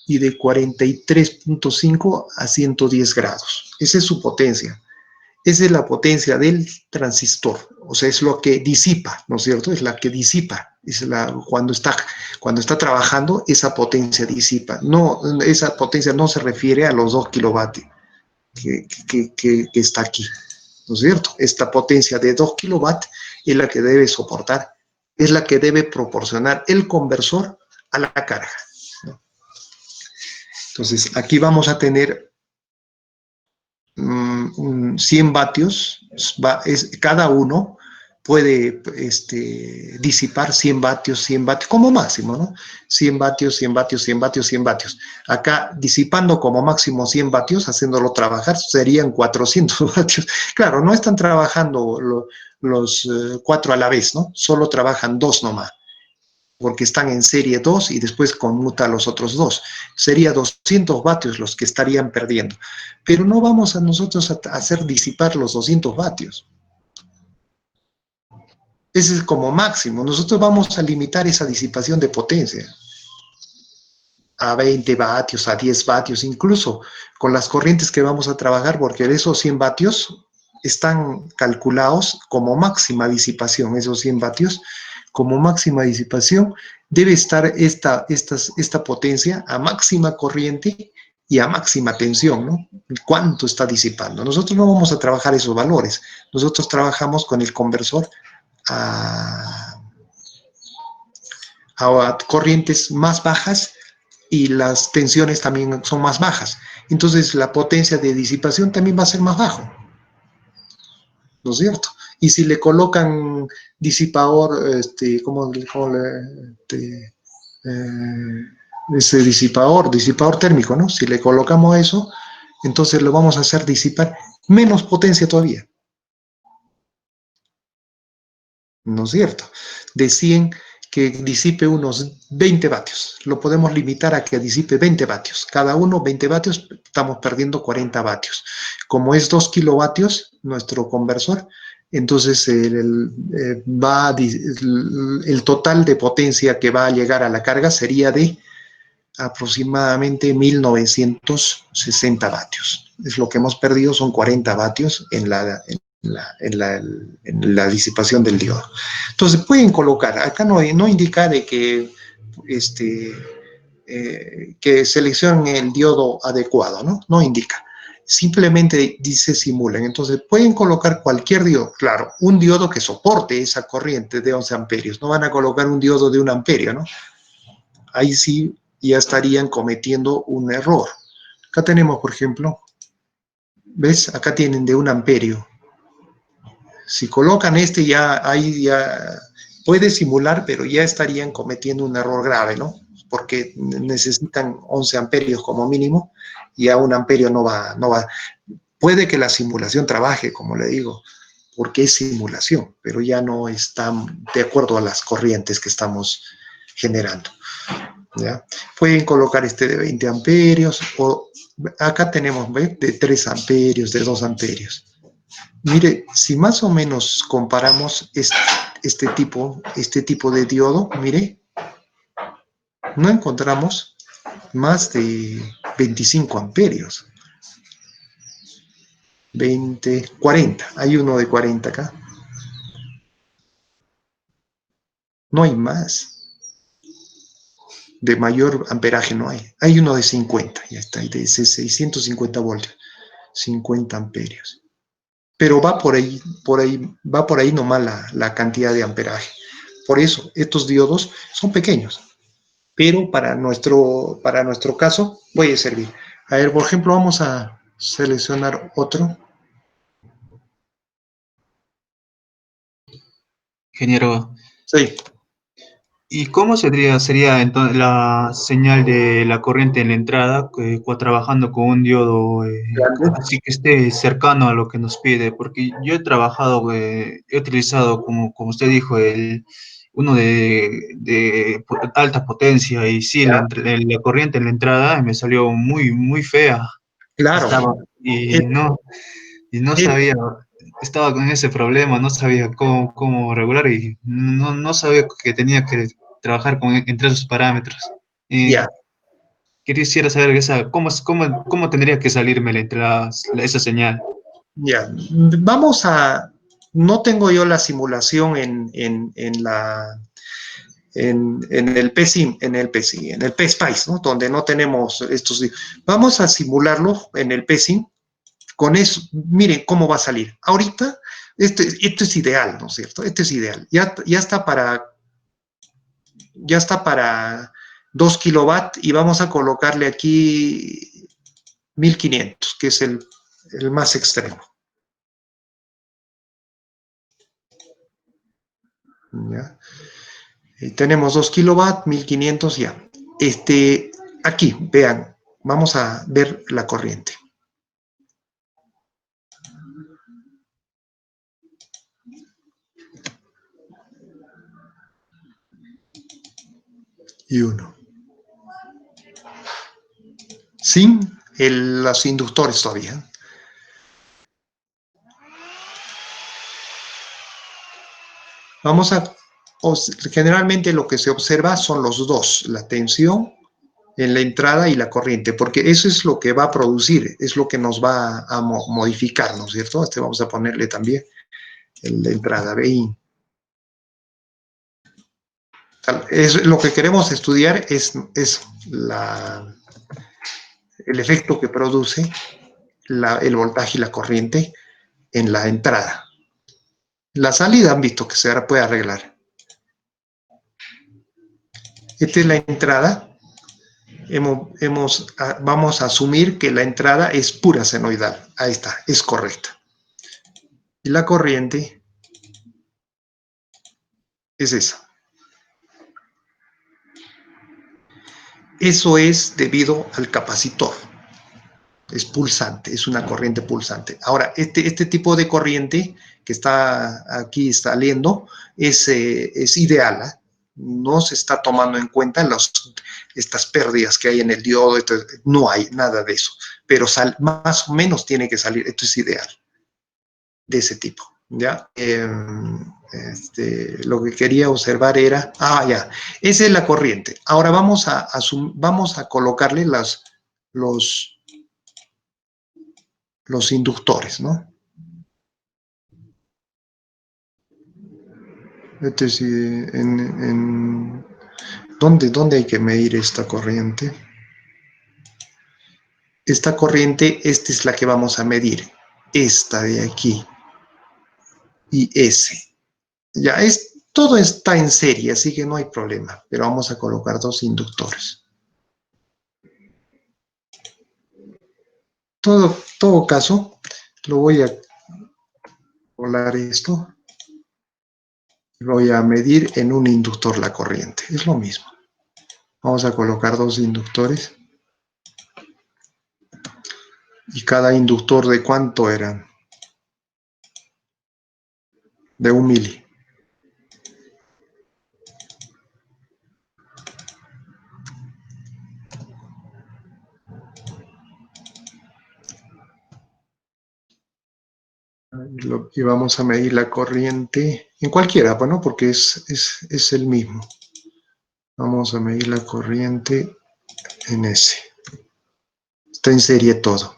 y de 43.5 a 110 grados. Esa es su potencia. Esa es la potencia del transistor, o sea, es lo que disipa, ¿no es cierto? Es la que disipa, cuando está trabajando, esa potencia disipa. No, esa potencia no se refiere a los 2 kilovatios que está aquí, ¿no es cierto? Esta potencia de 2 kilovatios es la que debe soportar, es la que debe proporcionar el conversor a la carga, ¿no? Entonces, aquí vamos a tener 100 vatios, cada uno puede disipar 100 vatios, como máximo, ¿no? 100 vatios, 100 vatios, 100 vatios, 100 vatios. Acá, disipando como máximo 100 vatios, haciéndolo trabajar, serían 400 vatios. Claro, no están trabajando los 4 a la vez, ¿no? Solo trabajan 2 nomás, porque están en serie 2 y después conmuta los otros 2. Sería 200 vatios los que estarían perdiendo. Pero no vamos a nosotros a hacer disipar los 200 vatios. Ese es como máximo. Nosotros vamos a limitar esa disipación de potencia a 20 vatios, a 10 vatios, incluso con las corrientes que vamos a trabajar, porque esos 100 vatios están calculados como máxima disipación, esos 100 vatios, como máxima disipación, debe estar esta potencia a máxima corriente y a máxima tensión, ¿no? ¿Cuánto está disipando? Nosotros no vamos a trabajar esos valores. Nosotros trabajamos con el conversor a corrientes más bajas, y las tensiones también son más bajas. Entonces, la potencia de disipación también va a ser más bajo, ¿no es cierto? Y si le colocan disipador, ese disipador térmico, ¿no? Si le colocamos eso, entonces lo vamos a hacer disipar menos potencia todavía, ¿no es cierto? De 100, que disipe unos 20 vatios. Lo podemos limitar a que disipe 20 vatios. Cada uno 20 vatios, estamos perdiendo 40 vatios. Como es 2 kilovatios nuestro conversor, entonces el total de potencia que va a llegar a la carga sería de aproximadamente 1960 vatios. Es lo que hemos perdido, son 40 vatios en la disipación del diodo. Entonces pueden colocar, acá no indica de que seleccionen el diodo adecuado, ¿no? No indica. Simplemente dice simulen. Entonces pueden colocar cualquier diodo, claro, un diodo que soporte esa corriente de 11 amperios. No van a colocar un diodo de 1 amperio, ¿no? Ahí sí ya estarían cometiendo un error. Acá tenemos, por ejemplo, ¿Ves? Acá tienen de 1 amperio. Si colocan este ya, ahí ya puede simular, pero ya estarían cometiendo un error grave, ¿no? Porque necesitan 11 amperios como mínimo y a 1 amperio no va. Puede que la simulación trabaje, como le digo, porque es simulación, pero ya no está de acuerdo a las corrientes que estamos generando. ¿Ya? Pueden colocar este de 20 amperios o acá tenemos, ¿ve? De 3 amperios, de 2 amperios. Mire, si más o menos comparamos este tipo de diodo, mire, no encontramos más de 25 amperios. 20, 40. Hay uno de 40 acá. No hay más. De mayor amperaje no hay. Hay uno de 50, ya está, de 650 voltios. 50 amperios. Pero va por ahí nomás la cantidad de amperaje. Por eso, estos diodos son pequeños, pero para nuestro caso puede servir. A ver, por ejemplo, vamos a seleccionar otro. Ingeniero, Sí, ¿y cómo sería entonces la señal de la corriente en la entrada trabajando con un diodo grande. así que esté cercano a lo que nos pide? Porque yo he trabajado, he utilizado, como usted dijo, uno de alta potencia y sí, Ya, la corriente en la entrada me salió muy, muy fea. claro. Estaba, Es, y no es, sabía, estaba con ese problema, no sabía cómo regular y no sabía que tenía que trabajar entre esos parámetros. ya, Y quisiera saber cómo tendría que salirme esa señal. ya. Vamos a. No tengo yo la simulación en el PSIM, en el PSPICE, ¿no? Donde no tenemos estos. Vamos a simularlo en el PSIM. Con eso, miren cómo va a salir. Ahorita, esto es ideal, ¿no es cierto? Esto es ideal. Ya está para 2 kilovatios y vamos a colocarle aquí 1500, que es el más extremo. ¿Ya? Y tenemos 2 kilovatios, 1500 ya. Aquí, vean, vamos a ver la corriente. Y uno. Sin los inductores todavía. Generalmente lo que se observa son los dos, la tensión en la entrada y la corriente, porque eso es lo que va a producir, es lo que nos va a modificar, ¿no es cierto? Vamos a ponerle también la entrada BI. Lo que queremos estudiar es el efecto que produce el voltaje y la corriente en la entrada. La salida han visto que se puede arreglar. Esta es la entrada. Vamos a asumir que la entrada es pura senoidal. Ahí está, es correcta. Y la corriente es esa. Eso es debido al capacitor. Es pulsante, es una corriente pulsante. Ahora, este tipo de corriente que está aquí saliendo es ideal, ¿eh? No se está tomando en cuenta estas pérdidas que hay en el diodo, no hay nada de eso, pero más o menos tiene que salir, esto es ideal, de ese tipo, ¿ya? Lo que quería observar era, ya, esa es la corriente. Ahora vamos a colocarle los inductores, ¿no? ¿Dónde hay que medir esta corriente? Esta corriente, esta es la que vamos a medir. Esta de aquí. Y S. Ya, todo está en serie, así que no hay problema. Pero vamos a colocar 2 inductores. Todo caso, Lo voy a colar esto. Voy a medir en un inductor la corriente. Es lo mismo. Vamos a colocar 2 inductores. ¿Y cada inductor de cuánto eran? De 1 mili. Y vamos a medir la corriente en cualquiera, bueno, porque es el mismo. Vamos a medir la corriente en ese. Está en serie todo.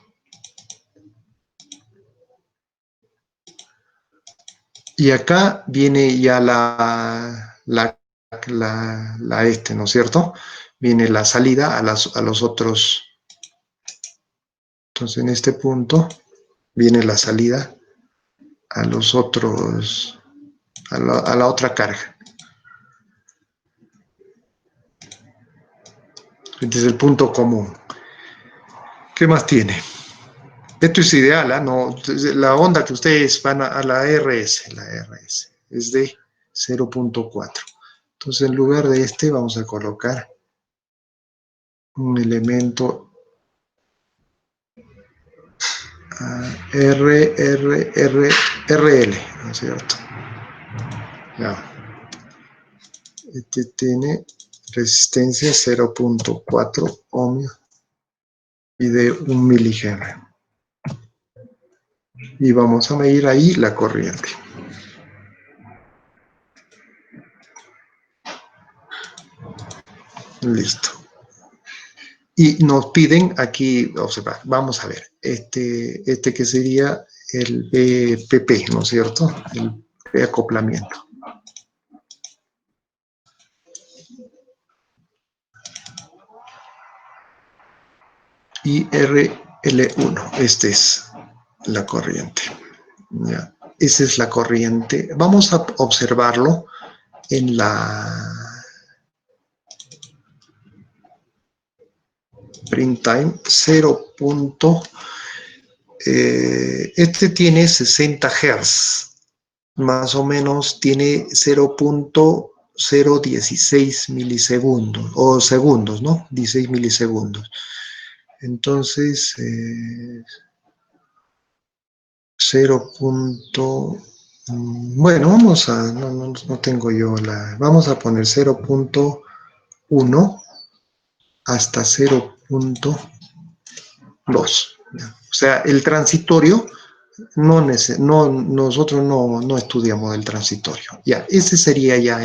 Y acá viene ya la ¿no es cierto? Viene la salida a los otros. Entonces en este punto viene la salida a los otros, a la otra carga. Este es el punto común. ¿Qué más tiene? Esto es ideal, ¿eh? No, la onda que ustedes van a la RS es de 0.4. Entonces, en lugar de este, vamos a colocar un elemento RL, ¿no es cierto? Ya. Este tiene resistencia 0.4 ohmios y de 1 milihenry. Y vamos a medir ahí la corriente. Listo. Y nos piden aquí, observar, vamos a ver, este que sería el BPP, ¿no es cierto? El acoplamiento. Y RL1, esta es la corriente. ¿Ya? Esa es la corriente. Vamos a observarlo en la print time 0. Este tiene 60 Hz, más o menos tiene 0.016 milisegundos, o segundos, ¿no? 16 milisegundos. Entonces, 0. Bueno, vamos a, no tengo yo la, vamos a poner 0.1 hasta 0.2. O sea, el transitorio, nosotros no estudiamos el transitorio. Ya, ese sería ya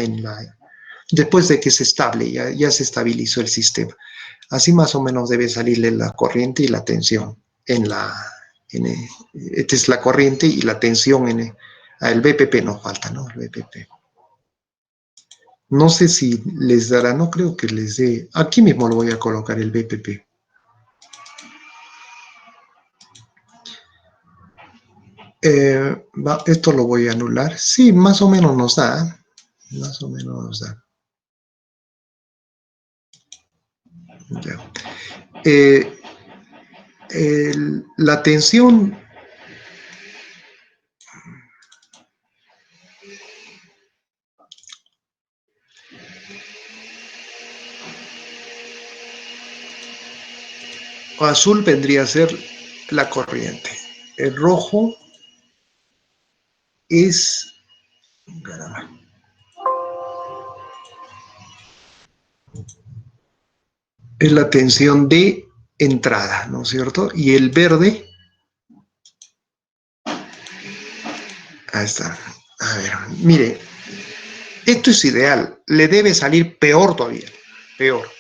después de que se estable, ya se estabilizó el sistema. Así más o menos debe salirle la corriente y la tensión esta es la corriente y la tensión el BPP nos falta, ¿no? El BPP. No sé si les dará, no creo que les dé. Aquí mismo lo voy a colocar el BPP. Esto lo voy a anular. Sí, más o menos nos da. Más o menos nos da. Ya. La tensión azul vendría a ser la corriente. El rojo es, caramba, es la tensión de entrada, ¿no es cierto? Y el verde, ahí está. A ver, mire, esto es ideal. Le debe salir peor todavía, peor.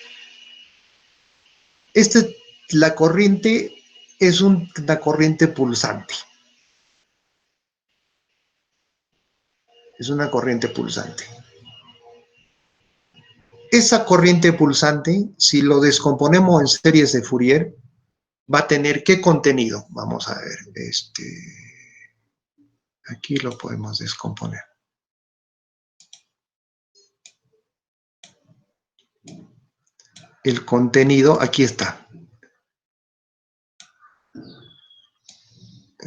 La corriente es una corriente pulsante. Es una corriente pulsante. Esa corriente pulsante, si lo descomponemos en series de Fourier, va a tener ¿qué contenido? Vamos a ver. Aquí lo podemos descomponer. El contenido, aquí está.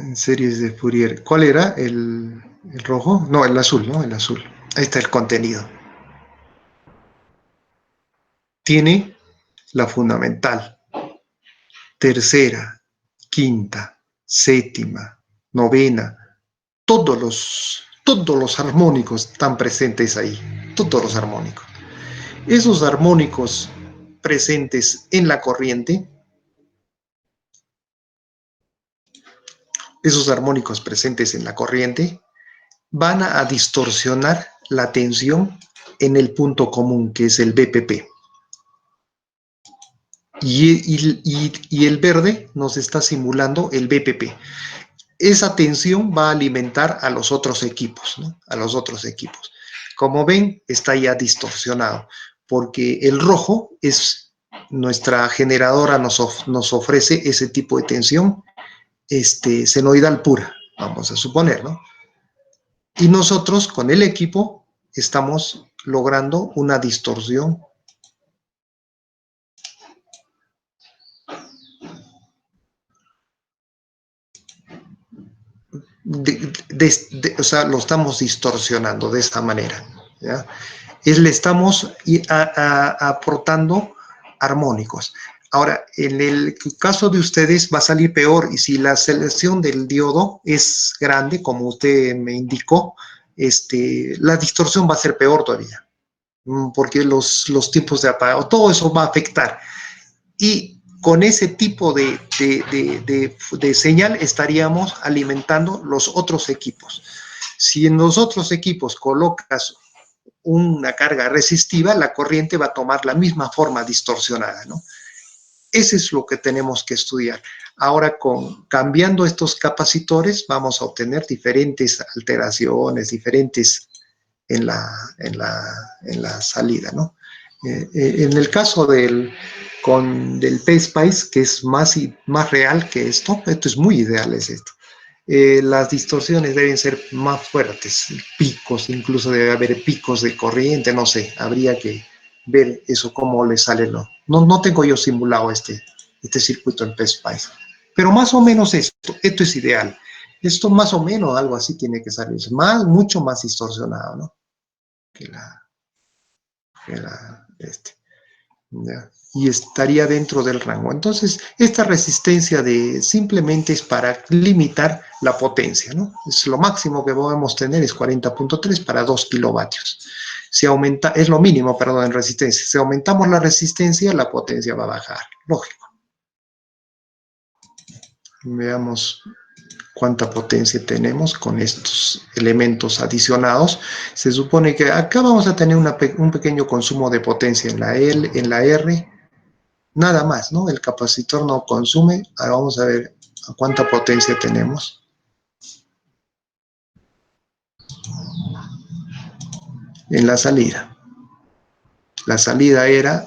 En series de Fourier. ¿Cuál era? ¿El rojo? No, el azul, ¿no? El azul. Ahí está el contenido. Tiene la fundamental, tercera, quinta, séptima, novena, todos los armónicos están presentes ahí, todos los armónicos. Esos armónicos presentes en la corriente, van a distorsionar la tensión en el punto común, que es el BPP. Y el verde nos está simulando el BPP. Esa tensión va a alimentar a los otros equipos, ¿no? A los otros equipos. Como ven, está ya distorsionado, porque el rojo es nuestra generadora, nos ofrece ese tipo de tensión senoidal pura, vamos a suponer, ¿no? Y nosotros con el equipo estamos logrando una distorsión o sea, lo estamos distorsionando de esa manera, ¿ya? Le estamos aportando armónicos. Ahora, en el caso de ustedes va a salir peor, y si la selección del diodo es grande, como usted me indicó, la distorsión va a ser peor todavía, porque los tiempos de apagado, todo eso va a afectar. Y con ese tipo de señal estaríamos alimentando los otros equipos. Si en los otros equipos colocas una carga resistiva, la corriente va a tomar la misma forma distorsionada, ¿no? Eso es lo que tenemos que estudiar. Ahora, cambiando estos capacitores, vamos a obtener diferentes alteraciones, diferentes en la salida, ¿no? En el caso del PSpice, que es más real que esto es muy ideal, es esto. Las distorsiones deben ser más fuertes, picos, incluso debe haber picos de corriente, no sé, habría que ver eso, cómo le sale. No tengo yo simulado este circuito en PSpice, pero más o menos esto es ideal. Esto más o menos algo así tiene que salir, mucho más distorsionado, ¿no? ¿Ya? Y estaría dentro del rango. Entonces, esta resistencia simplemente es para limitar la potencia, ¿no? Es lo máximo que podemos tener, es 40.3 para 2 kilovatios. Es lo mínimo, perdón, en resistencia. Si aumentamos la resistencia, la potencia va a bajar, lógico. Veamos cuánta potencia tenemos con estos elementos adicionados. Se supone que acá vamos a tener un pequeño consumo de potencia en la R, nada más, ¿no? El capacitor no consume. Ahora vamos a ver a cuánta potencia tenemos. En la salida. La salida era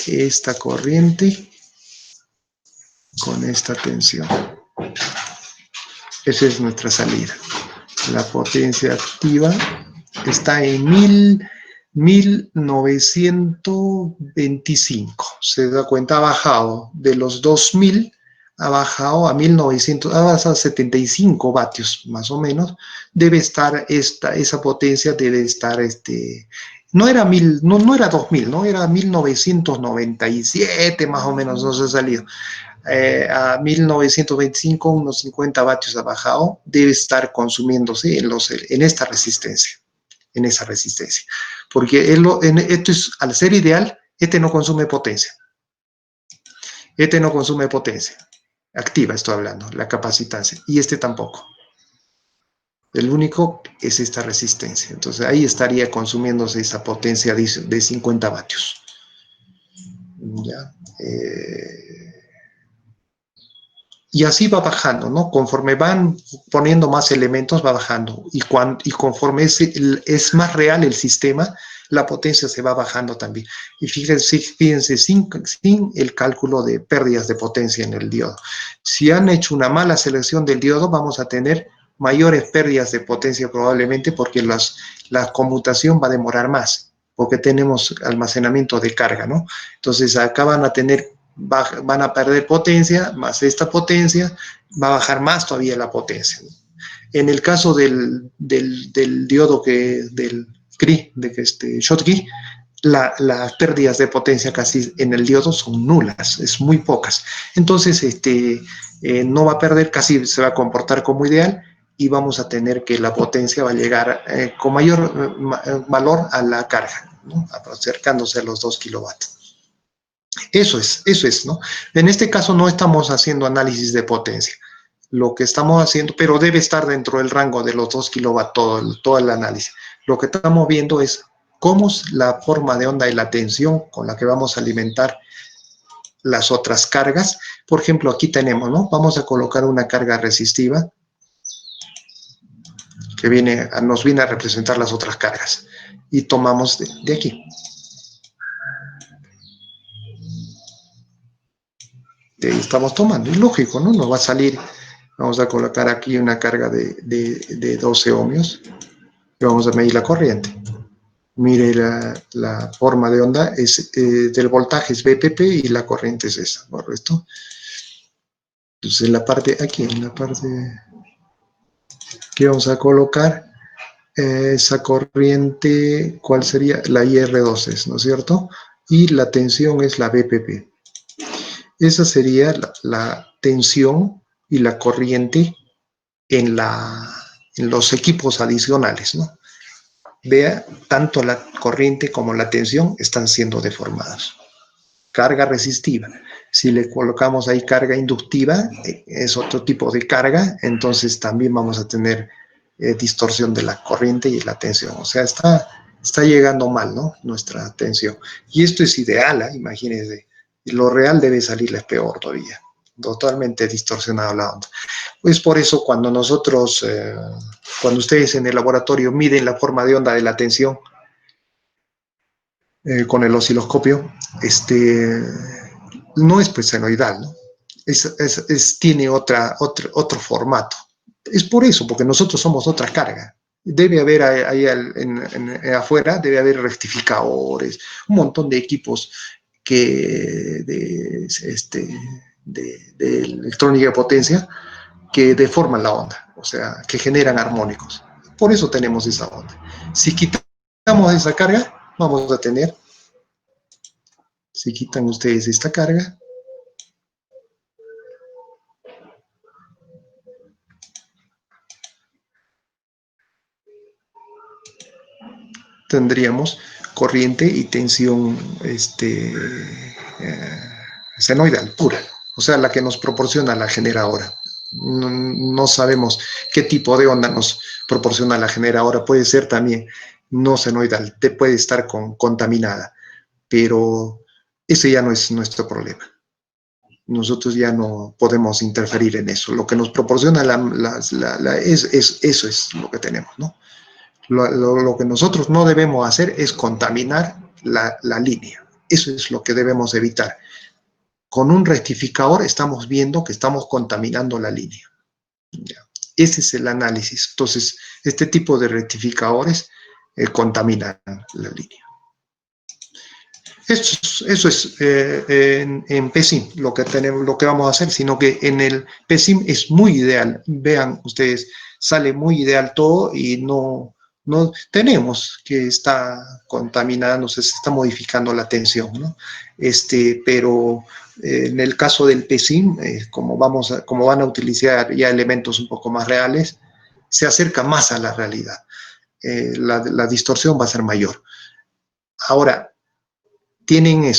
esta corriente con esta tensión. Esa es nuestra salida. La potencia activa está en 1925. Se da cuenta, ha bajado de los 2000, ha bajado a 1900, ha bajado a 75 vatios más o menos. Debe estar esa potencia, debe estar no era 1000, no era 2000, no era 1997 más o menos, no se ha salido. A 1925, unos 50 vatios ha bajado, debe estar consumiéndose en esta resistencia, en esa resistencia. Porque esto es, al ser ideal, no consume potencia. No consume potencia activa, estoy hablando, la capacitancia, y tampoco. El único es esta resistencia. Entonces ahí estaría consumiéndose esa potencia de 50 vatios. ¿Ya? Y así va bajando, ¿no? Conforme van poniendo más elementos, va bajando. Y conforme es más real el sistema, la potencia se va bajando también. Y fíjense sin el cálculo de pérdidas de potencia en el diodo. Si han hecho una mala selección del diodo, vamos a tener mayores pérdidas de potencia probablemente, porque la conmutación va a demorar más, porque tenemos almacenamiento de carga, ¿no? Entonces acá van a tener van a perder potencia, más esta potencia, va a bajar más todavía la potencia. En el caso del diodo del CRI, Schottky, las pérdidas de potencia casi en el diodo son nulas, es muy pocas. Entonces, no va a perder, casi se va a comportar como ideal y vamos a tener que la potencia va a llegar con mayor valor a la carga, ¿no? Acercándose a los 2 kilovatios. Eso es, ¿no? En este caso no estamos haciendo análisis de potencia. Lo que estamos haciendo, pero debe estar dentro del rango de los 2 kilovatios, todo el análisis. Lo que estamos viendo es cómo es la forma de onda y la tensión con la que vamos a alimentar las otras cargas. Por ejemplo, aquí tenemos, ¿no? Vamos a colocar una carga resistiva que nos viene a representar las otras cargas. Y tomamos de aquí. De ahí estamos tomando. Es lógico, ¿no? Nos va a salir, vamos a colocar aquí una carga de 12 ohmios y vamos a medir la corriente. Mire, la forma de onda del voltaje es BPP y la corriente es esa, ¿correcto? Entonces, en la parte aquí vamos a colocar esa corriente, ¿cuál sería? La IR2, ¿no es cierto? Y la tensión es la BPP. Esa sería la tensión y la corriente en los equipos adicionales, ¿no? Vea, tanto la corriente como la tensión están siendo deformados. Carga resistiva. Si le colocamos ahí carga inductiva, es otro tipo de carga, entonces también vamos a tener distorsión de la corriente y la tensión. O sea, está llegando mal, ¿no? Nuestra tensión. Y esto es ideal, ¿eh? Imagínense. Lo real debe salirles peor todavía. Totalmente distorsionado la onda. Es por eso cuando cuando ustedes en el laboratorio miden la forma de onda de la tensión con el osciloscopio, no es pues senoidal, ¿no? Tiene otro formato. Es por eso, porque nosotros somos otra carga. Debe haber ahí afuera, debe haber rectificadores, un montón de equipos de electrónica de potencia que deforman la onda, o sea, que generan armónicos. Por eso tenemos esa onda. Si quitamos esa carga, vamos a tener, si quitan ustedes esta carga, tendríamos corriente y tensión senoidal pura, o sea, la que nos proporciona la generadora. No sabemos qué tipo de onda nos proporciona la generadora, puede ser también no senoidal, puede estar contaminada, pero ese ya no es nuestro problema. Nosotros ya no podemos interferir en eso. Lo que nos proporciona eso es lo que tenemos, ¿no? Lo que nosotros no debemos hacer es contaminar la línea. Eso es lo que debemos evitar. Con un rectificador estamos viendo que estamos contaminando la línea. ¿Ya? Ese es el análisis. Entonces, este tipo de rectificadores contaminan la línea. Eso es en PSIM lo que vamos a hacer, sino que en el PSIM es muy ideal. Vean ustedes, sale muy ideal todo y no tenemos que está contaminando, se está modificando la tensión, ¿no? Pero en el caso del PSIM, como van a utilizar ya elementos un poco más reales, se acerca más a la realidad. La distorsión va a ser mayor. Ahora, tienen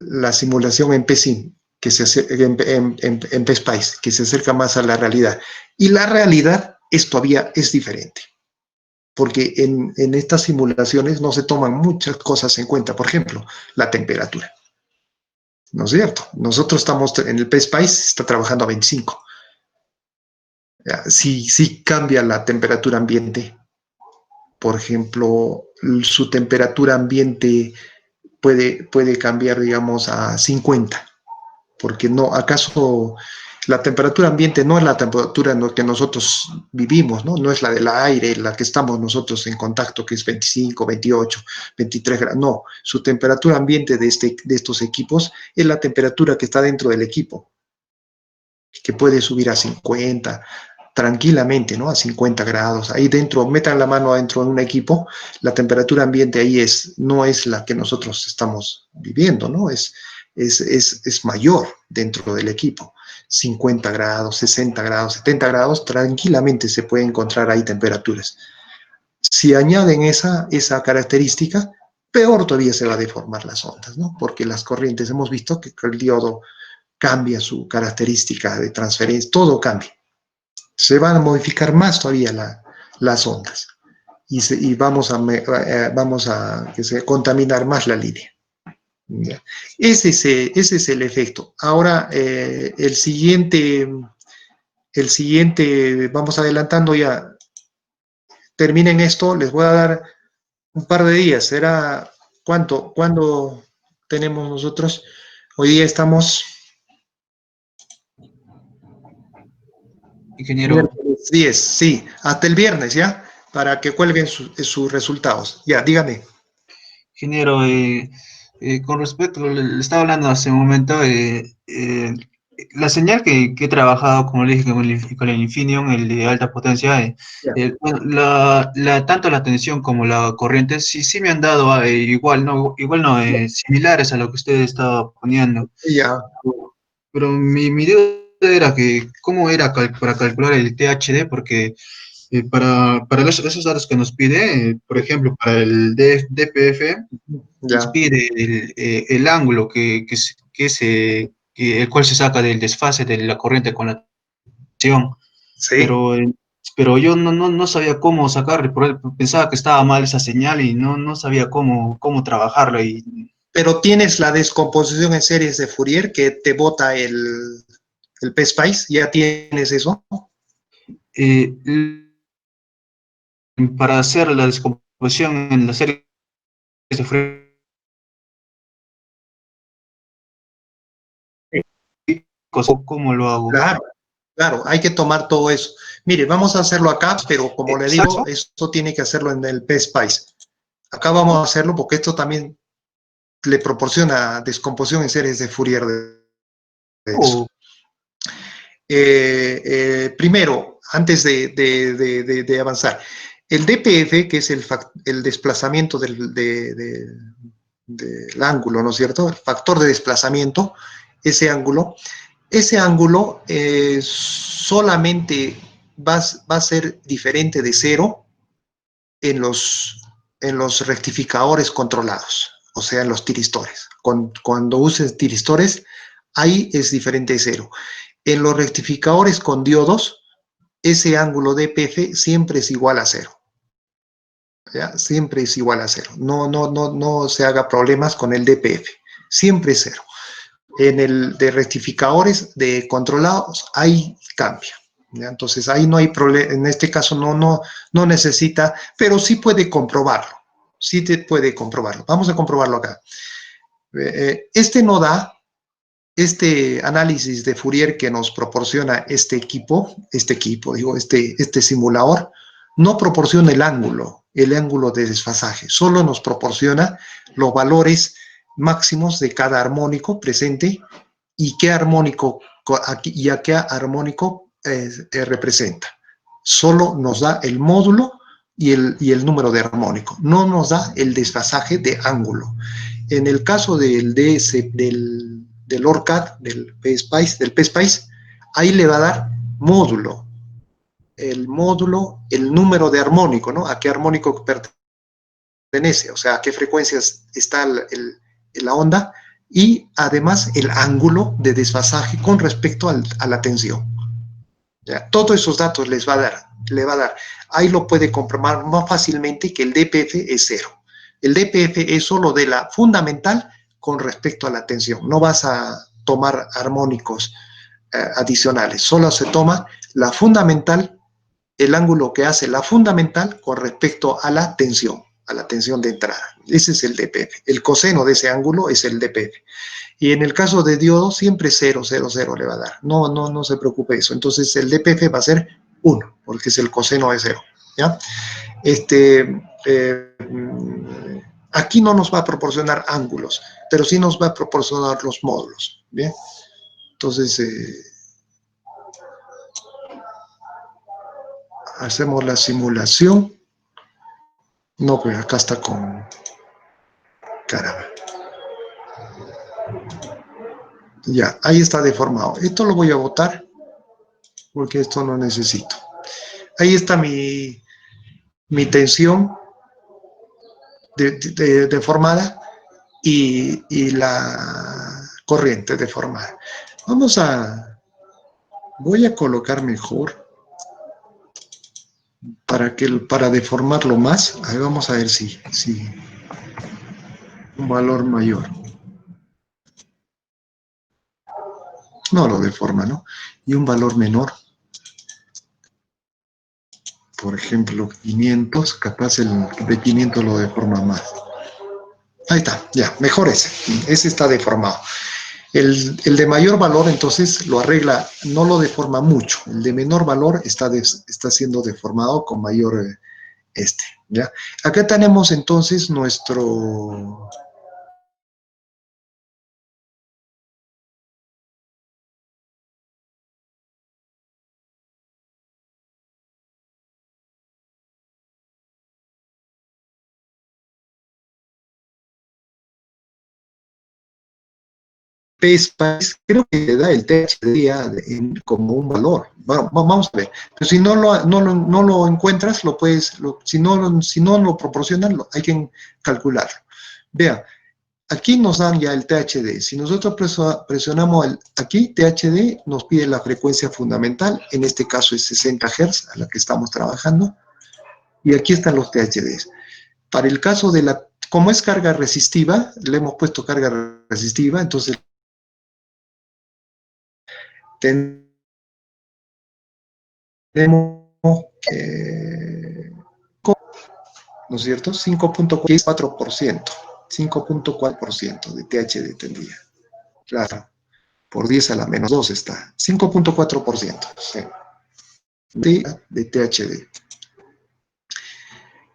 la simulación en PSIM, en PSPICE, que se acerca más a la realidad. Y la realidad todavía es diferente, porque en estas simulaciones no se toman muchas cosas en cuenta, por ejemplo, la temperatura. ¿No es cierto? Nosotros estamos en el PSPICE, está trabajando a 25. Si cambia la temperatura ambiente, por ejemplo, su temperatura ambiente puede cambiar, digamos, a 50, porque no, ¿acaso La temperatura ambiente no es la temperatura en la que nosotros vivimos, ¿no? No es la del aire, la que estamos nosotros en contacto, que es 25, 28, 23 grados. No, su temperatura ambiente de estos equipos es la temperatura que está dentro del equipo, que puede subir a 50, tranquilamente, ¿no? A 50 grados. Ahí dentro, metan la mano adentro de un equipo, la temperatura ambiente ahí no es la que nosotros estamos viviendo, ¿no? Es mayor dentro del equipo. 50 grados, 60 grados, 70 grados, tranquilamente se puede encontrar ahí temperaturas. Si añaden esa característica, peor todavía se va a deformar las ondas, ¿no? Porque las corrientes, hemos visto que el diodo cambia su característica de transferencia, todo cambia. Se van a modificar más todavía las ondas y vamos a que se contaminar más la línea. ¿Ya? Ese es el efecto. Ahora, el siguiente, vamos adelantando ya. Terminen esto, les voy a dar un par de días. ¿Será cuándo tenemos nosotros? Hoy día estamos Ingeniero, miércoles 10, sí, hasta el viernes, ¿ya? Para que cuelguen sus resultados. Ya, dígame. ingeniero, con respecto, le estaba hablando hace un momento, la señal que he trabajado, como le dije, con el Infineon, el de alta potencia, Ya. bueno, tanto la tensión como la corriente, sí me han dado igual, no, similares a lo que usted estaba poniendo. Ya. Pero mi duda era que, ¿cómo era para calcular el THD? Porque para esos datos que nos pide, por ejemplo, para el DPF, nos Ya. pide el ángulo el cual se saca del desfase de la corriente con la tensión, Sí. pero yo no sabía cómo sacarlo, pensaba que estaba mal esa señal y no sabía cómo trabajarla. Pero tienes la descomposición en series de Fourier que te bota el PSPICE, ¿ya tienes eso? Eh, para hacer la descomposición en la serie de Fourier, ¿cómo lo hago? Claro, claro, hay que tomar todo eso. Mire, vamos a hacerlo acá, pero como le digo, Exacto. esto tiene que hacerlo en el PSPICE. Acá vamos a hacerlo porque esto también le proporciona descomposición en series de Fourier de eso. Primero, antes de avanzar, el DPF, que es el desplazamiento del ángulo, ¿no es cierto? El factor de desplazamiento, ese ángulo solamente va a ser diferente de cero en los rectificadores controlados, o sea, en los tiristores. Cuando uses tiristores, ahí es diferente de cero. En los rectificadores con diodos, ese ángulo DPF siempre es igual a cero. ¿Ya? Siempre es igual a cero. No se haga problemas con el DPF. Siempre es cero. En el de rectificadores de controlados, ahí cambia. ¿Ya? Entonces ahí no hay problema. En este caso no necesita, pero sí puede comprobarlo. Sí te puede comprobarlo. Vamos a comprobarlo acá. Este análisis de Fourier que nos proporciona este simulador, no proporciona el ángulo de desfasaje, solo nos proporciona los valores máximos de cada armónico presente y qué armónico y a qué armónico representa. Solo nos da el módulo y el número de armónico, no nos da el desfasaje de ángulo. En el caso del ORCAD, del PSPICE, ahí le va a dar módulo, el número de armónico, ¿no? A qué armónico pertenece, o sea, a qué frecuencias está la onda, y además el ángulo de desfasaje con respecto a la tensión. ¿Ya? Todos esos datos le va a dar. Ahí lo puede comprobar más fácilmente que el DPF es cero. El DPF es solo de la fundamental con respecto a la tensión. No vas a tomar armónicos adicionales, solo se toma la fundamental, el ángulo que hace la fundamental con respecto a la tensión. a la tensión de entrada. Ese es el DPF. El coseno de ese ángulo es el DPF. Y en el caso de diodo, siempre 0, 0, 0 le va a dar. No se preocupe eso. Entonces el DPF va a ser 1, porque es el coseno de 0. ¿Ya? Aquí no nos va a proporcionar ángulos, pero sí nos va a proporcionar los módulos. ¿Bien? Entonces, hacemos la simulación. No, pues acá está con... Caramba. Ya, ahí está deformado. Esto lo voy a botar porque esto no necesito. Ahí está mi tensión deformada y la corriente deformada. Voy a colocar mejor para deformarlo más. Ahí vamos a ver si un valor mayor. No lo deforma, ¿no? Y un valor menor. Por ejemplo, 500, capaz el de 500 lo deforma más. Ahí está, ya, mejor ese está deformado. El de mayor valor, entonces, lo arregla, no lo deforma mucho. El de menor valor está siendo deformado con mayor ¿ya? Acá tenemos entonces nuestro... PSPICE, creo que le da el THD como un valor. Vamos a ver. Pero si no lo encuentras, lo puedes, si no lo proporcionan, hay que calcularlo. Vea, aquí nos dan ya el THD. Si nosotros presionamos aquí, THD nos pide la frecuencia fundamental, en este caso es 60 Hz, a la que estamos trabajando, y aquí están los THDs. Para el caso de como es carga resistiva, le hemos puesto carga resistiva, entonces tenemos, ¿no es cierto? 5.4%, 5.4% de THD tendría. Claro, por 10 a la menos 2 está. 5.4%, sí, de THD.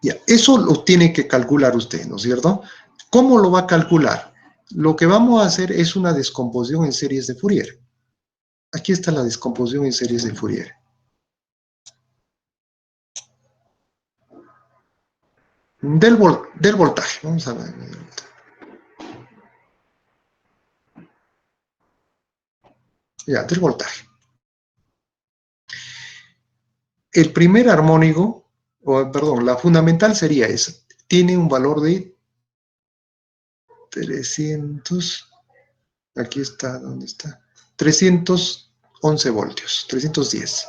Ya, eso lo tiene que calcular usted, ¿no es cierto? ¿Cómo lo va a calcular? Lo que vamos a hacer es una descomposición en series de Fourier. Aquí está la descomposición en series de Fourier. Del voltaje, vamos a ver. Ya, del voltaje. El primer armónico, perdón, la fundamental sería esa. Tiene un valor de 300, aquí está, ¿dónde está? 311 voltios, 310.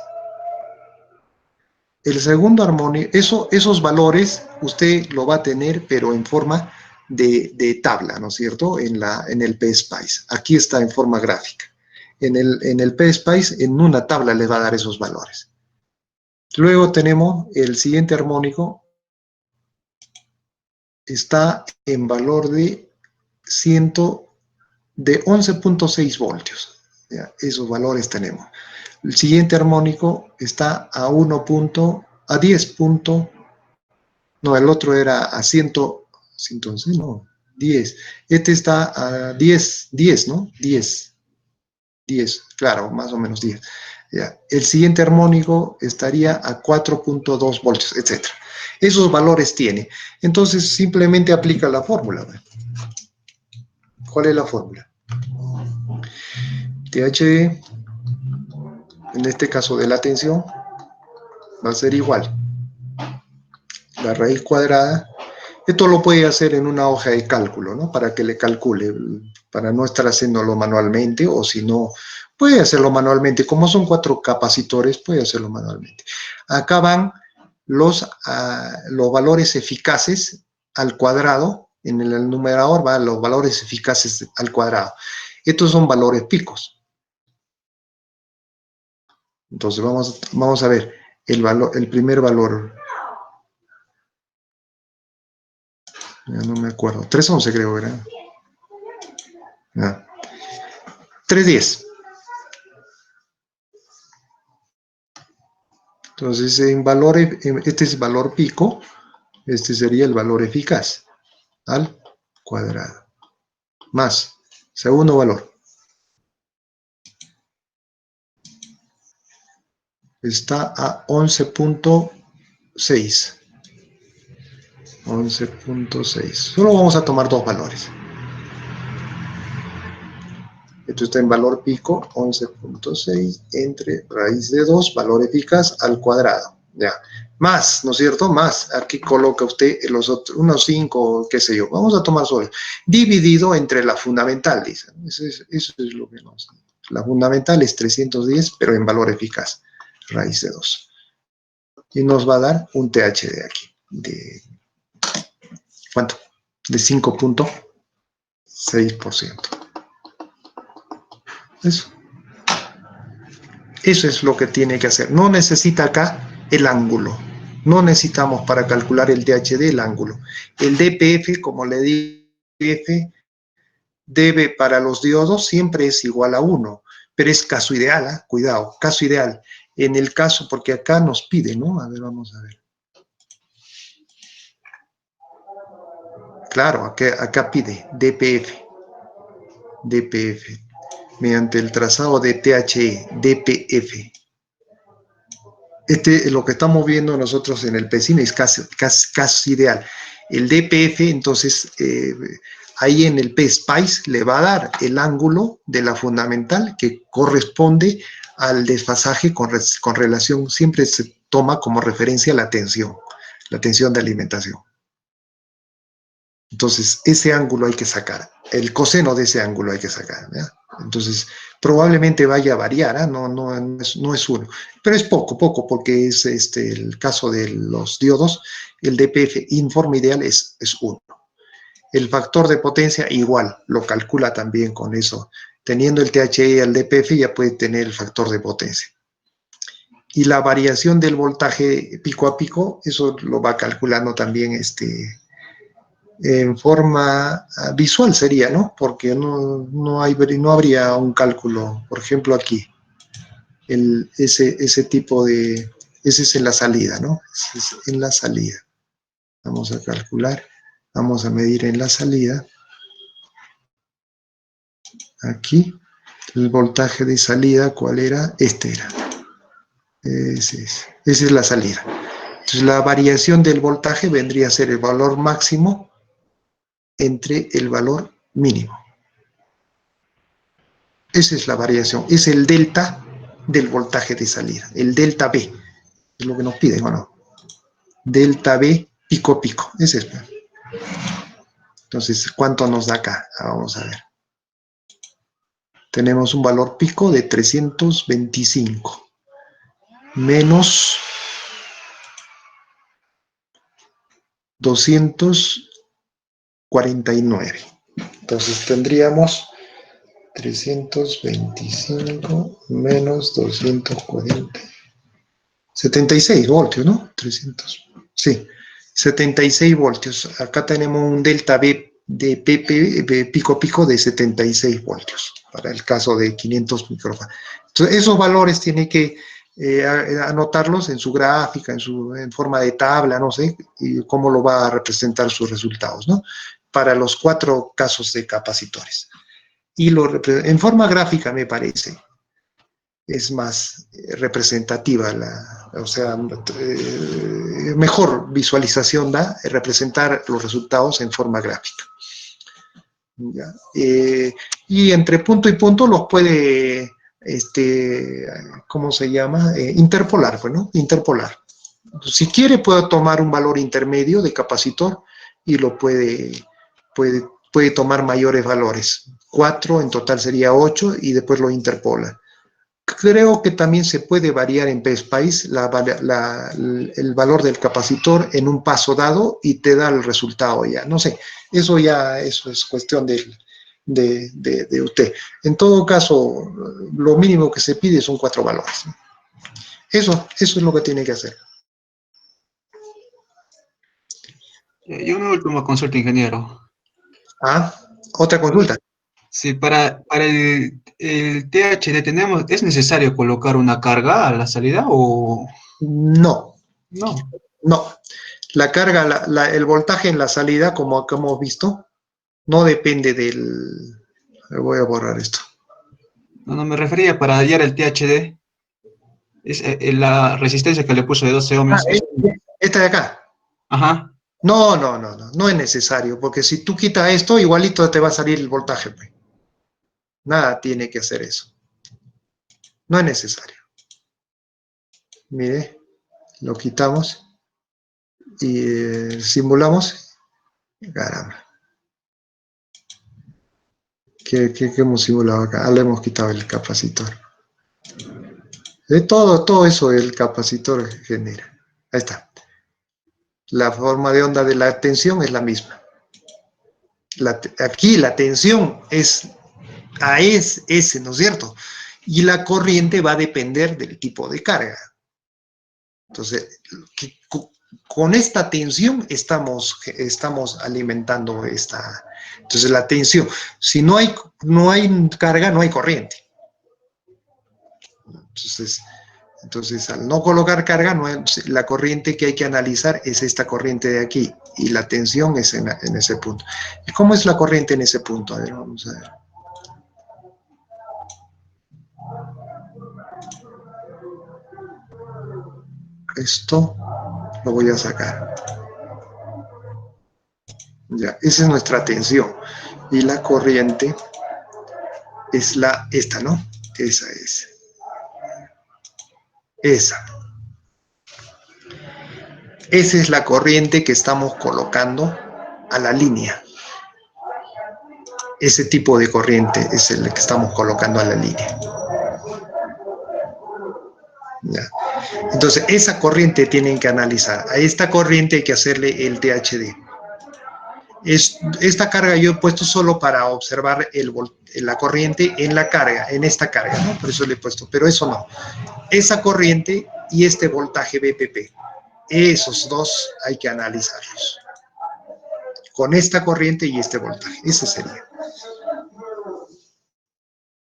El segundo armónico, esos valores usted lo va a tener, pero en forma de tabla, ¿no es cierto? En el PSPICE. Aquí está en forma gráfica. En el PSPICE, en una tabla le va a dar esos valores. Luego tenemos el siguiente armónico, está en valor de 11.6 voltios. ¿Ya? Esos valores tenemos. El siguiente armónico está a 10. No, el otro era a 111, no, 10. Este está a 10, ¿no? 10, claro, más o menos 10. Ya. El siguiente armónico estaría a 4.2 voltios, etc. Esos valores tiene. Entonces, simplemente aplica la fórmula. ¿Cuál es la fórmula? THD, en este caso de la tensión, va a ser igual. La raíz cuadrada. Esto lo puede hacer en una hoja de cálculo, ¿no? Para que le calcule, para no estar haciéndolo manualmente, o si no, puede hacerlo manualmente. Como son 4 capacitores, puede hacerlo manualmente. Acá van los valores eficaces al cuadrado. En el numerador van los valores eficaces al cuadrado. Estos son valores picos. Entonces vamos a ver el primer valor. Ya no me acuerdo. 311 creo, ¿verdad? Ya. 310. Entonces, este es valor pico, este sería el valor eficaz al cuadrado. Más, segundo valor. Está a 11.6. 11.6. Solo vamos a tomar dos valores. Esto está en valor pico, 11.6 entre raíz de 2, valor eficaz al cuadrado. Ya. Más, ¿no es cierto? Más. Aquí coloca usted los otros, unos 5, qué sé yo. Vamos a tomar solo. Dividido entre la fundamental, dice. Eso es lo que nos... La fundamental es 310, pero en valor eficaz. Raíz de 2. Y nos va a dar un TH de aquí. De, ¿cuánto? De 5.6%. Eso. Eso es lo que tiene que hacer. No necesita acá el ángulo. No necesitamos para calcular el DHD el ángulo. El DPF, como le dije, debe para los diodos siempre es igual a 1. Pero es caso ideal, ¿eh? Cuidado, caso ideal. En el caso, porque acá nos pide, ¿no? A ver, vamos a ver. Claro, acá pide DPF. DPF. Mediante el trazado de THE, DPF. Lo que estamos viendo nosotros en el PECIN es casi ideal. El DPF, entonces, ahí en el PSPICE le va a dar el ángulo de la fundamental que corresponde al desfasaje con relación, siempre se toma como referencia la tensión de alimentación. Entonces, ese ángulo hay que sacar, el coseno de ese ángulo hay que sacar, ¿ya? Entonces, probablemente vaya a variar, ¿eh? No es uno, pero es poco, porque es el caso de los diodos, el DPF informe ideal es 1. El factor de potencia igual, lo calcula también con eso. Teniendo el THE al DPF ya puede tener el factor de potencia. Y la variación del voltaje pico a pico, eso lo va calculando también en forma visual sería, ¿no? Porque no habría un cálculo, por ejemplo aquí, ese tipo de, ese es en la salida, ¿no? Ese es en la salida. Vamos a calcular, vamos a medir en la salida. Aquí, el voltaje de salida, ¿cuál era? Este era. Esa es la salida. Entonces la variación del voltaje vendría a ser el valor máximo entre el valor mínimo. Esa es la variación, es el delta del voltaje de salida, el delta B, es lo que nos piden, ¿o no? Delta B pico pico, ese es. Entonces, ¿cuánto nos da acá? Vamos a ver. Tenemos un valor pico de 325 menos 249. Entonces tendríamos 325 menos 240. 76 voltios, ¿no? 300. Sí, 76 voltios. Acá tenemos un delta B de pico pico de 76 voltios para el caso de 500 microfarad. Entonces, esos valores tiene que anotarlos en su gráfica, en forma de tabla, no sé, y cómo lo va a representar sus resultados, ¿no? Para los 4 casos de capacitores. Y en forma gráfica, me parece, es más representativa, o sea, mejor visualización da representar los resultados en forma gráfica. ¿Ya? Y entre punto y punto los puede, ¿cómo se llama? Interpolar, pues, ¿no? Interpolar. Si quiere, puede tomar un valor intermedio de capacitor y lo puede tomar mayores valores. 4, en total sería 8, y después lo interpola. Creo que también se puede variar en PSPICE el valor del capacitor en un paso dado y te da el resultado ya. No sé, eso es cuestión de usted. En todo caso, lo mínimo que se pide son 4 valores. Eso es lo que tiene que hacer. Y una última consulta, ingeniero. Ah, otra consulta. Si para el THD ¿es necesario colocar una carga a la salida o No, no? no. La carga, el voltaje en la salida, como hemos visto, no depende del... Voy a borrar esto. No, no me refería para hallar el THD. Es la resistencia que le puso de 12 Ah, ohmios. esta de acá. Ajá. No es necesario, porque si tú quitas esto, igualito te va a salir el voltaje, pues. Nada tiene que hacer eso. No es necesario. Mire, lo quitamos y simulamos. Caramba. ¿Qué hemos simulado acá? Ah, le hemos quitado el capacitor. Todo eso el capacitor genera. Ahí está. La forma de onda de la tensión es la misma. Aquí la tensión es S, ¿no es cierto? Y la corriente va a depender del tipo de carga. Entonces, con esta tensión estamos alimentando esta. Entonces, la tensión, si no hay carga, no hay corriente. Entonces, al no colocar carga, la corriente que hay que analizar es esta corriente de aquí, y la tensión es en ese punto. ¿Y cómo es la corriente en ese punto? A ver, vamos a ver. Esto lo voy a sacar. Ya, esa es nuestra tensión. Y la corriente es esta, ¿no? Esa es. Esa. Esa es la corriente que estamos colocando a la línea. Ese tipo de corriente es el que estamos colocando a la línea. Ya. Entonces, esa corriente tienen que analizar. A esta corriente hay que hacerle el THD. Esta carga yo he puesto solo para observar la corriente en la carga, en esta carga, ¿no? Por eso le he puesto, pero eso no. Esa corriente y este voltaje BPP, esos dos hay que analizarlos. Con esta corriente y este voltaje, ese sería.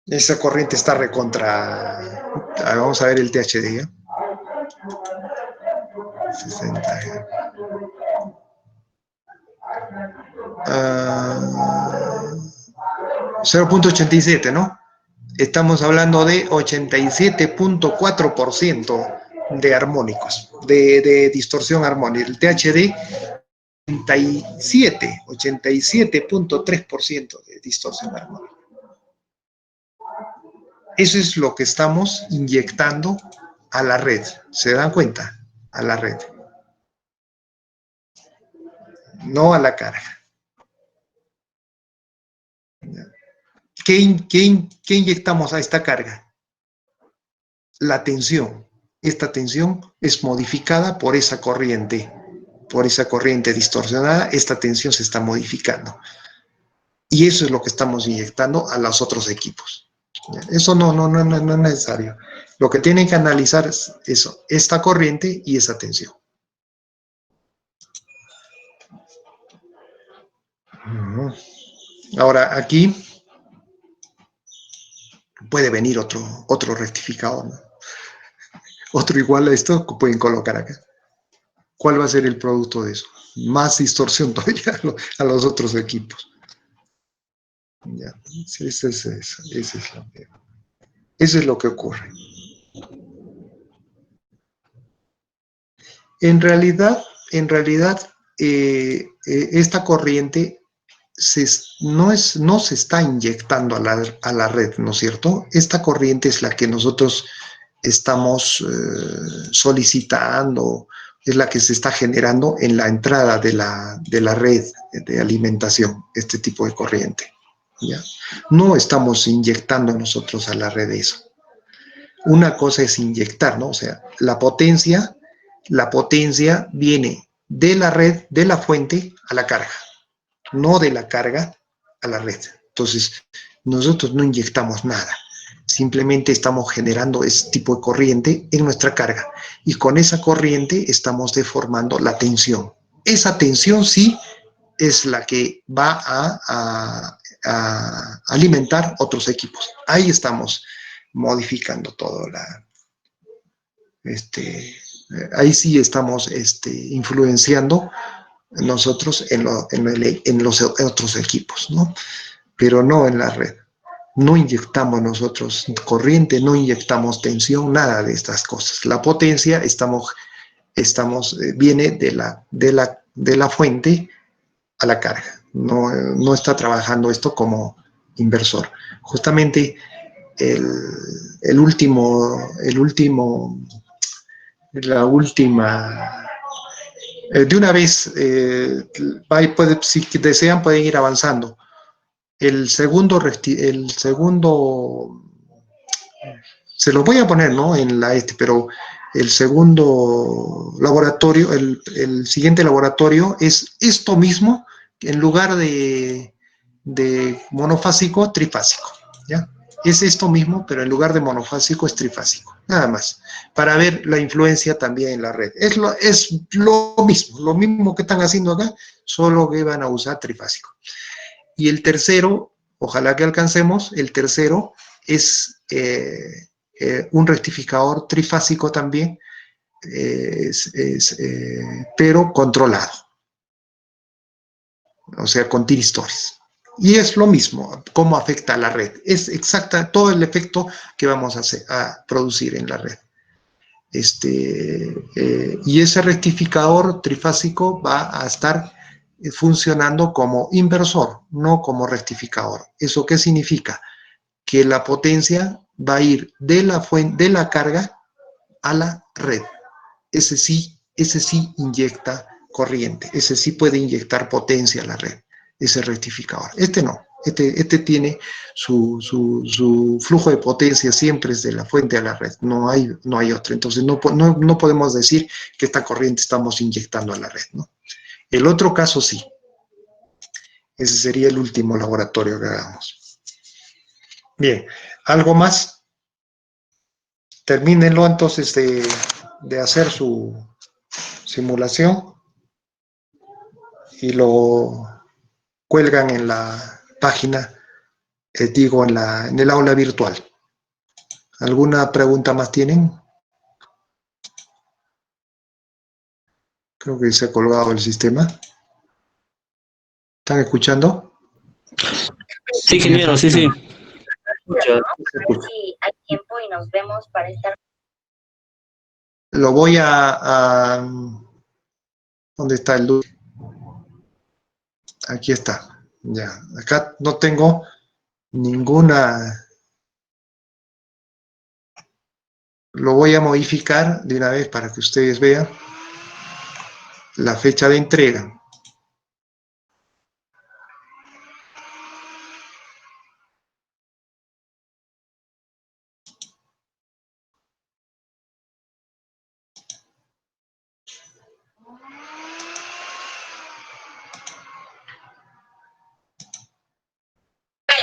Esa corriente está recontra... Vamos a ver el THD, ¿ya? 60. 0.87, ¿no? Estamos hablando de 87.4% de armónicos, de distorsión armónica. El THD, 87.3% de distorsión armónica. Eso es lo que estamos inyectando a la red. ¿Se dan cuenta? A la red. No a la carga. ¿Qué inyectamos a esta carga? La tensión. Esta tensión es modificada por esa corriente distorsionada. Esta tensión se está modificando. Y eso es lo que estamos inyectando a los otros equipos. Eso no es necesario. Lo que tienen que analizar es eso, esta corriente y esa tensión. Ahora, aquí puede venir otro rectificador, ¿no? Otro igual a esto que pueden colocar acá. ¿Cuál va a ser el producto de eso? Más distorsión todavía a los otros equipos. Ya, eso es lo que ocurre. En realidad, esta corriente no se está inyectando a la red, ¿no es cierto? Esta corriente es la que nosotros estamos solicitando, es la que se está generando en la entrada de la red de alimentación, este tipo de corriente. ¿Ya? No estamos inyectando nosotros a la red eso. Una cosa es inyectar, ¿no? O sea, la potencia viene de la red, de la fuente a la carga, no de la carga a la red. Entonces, nosotros no inyectamos nada. Simplemente estamos generando ese tipo de corriente en nuestra carga. Y con esa corriente estamos deformando la tensión. esa tensión sí es la que va a alimentar otros equipos. Ahí estamos modificando todo ahí sí estamos influenciando nosotros en los otros equipos, ¿no? Pero no en la red. No inyectamos nosotros corriente, no inyectamos tensión, nada de estas cosas. La potencia viene de la fuente a la carga. No está trabajando esto como inversor. Justamente la última, de una vez, si desean pueden ir avanzando. El segundo, se lo voy a poner, ¿no? Pero el segundo laboratorio, el siguiente laboratorio es esto mismo, en lugar de monofásico, trifásico, ¿ya? Es esto mismo, pero en lugar de monofásico es trifásico, nada más, para ver la influencia también en la red. Es lo mismo que están haciendo acá, solo que van a usar trifásico. Y el tercero, ojalá que alcancemos, el tercero es un rectificador trifásico también, pero controlado, o sea, con tiristores. Y es lo mismo, cómo afecta a la red. Es exacta todo el efecto que vamos a producir en la red. Y ese rectificador trifásico va a estar funcionando como inversor, no como rectificador. ¿Eso qué significa? Que la potencia va a ir de la carga a la red. Ese sí inyecta corriente, ese sí puede inyectar potencia a la red, ese rectificador. Este no, este tiene su flujo de potencia siempre es de la fuente a la red, no hay otra. Entonces no podemos decir que esta corriente estamos inyectando a la red, ¿no? El otro caso sí. Ese sería el último laboratorio que hagamos. Bien, ¿algo más? Termínenlo entonces de hacer su simulación y lo cuelgan en la página, en el aula virtual. ¿Alguna pregunta más tienen? Creo que se ha colgado el sistema. ¿Están escuchando? Sí, ingeniero, sí, sí. Si hay tiempo y nos vemos para estar. Lo voy ¿dónde está el luz? Aquí está. Ya. Acá no tengo ninguna. Lo voy a modificar de una vez para que ustedes vean la fecha de entrega.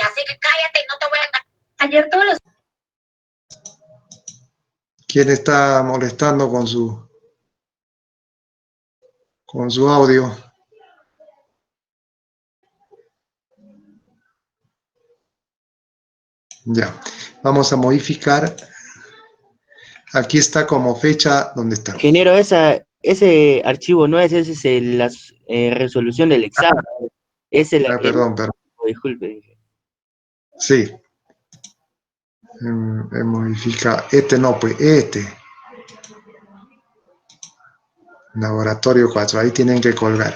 Así que cállate, no te voy a. Ayer todos los. ¿Quién está molestando con su audio? Ya, vamos a modificar. Aquí está como fecha, ¿dónde está? Ingeniero, ese archivo no es, ese es la resolución del examen. Es Perdón. Disculpe. Sí. Modifica. No, pues Laboratorio 4, ahí tienen que colgar.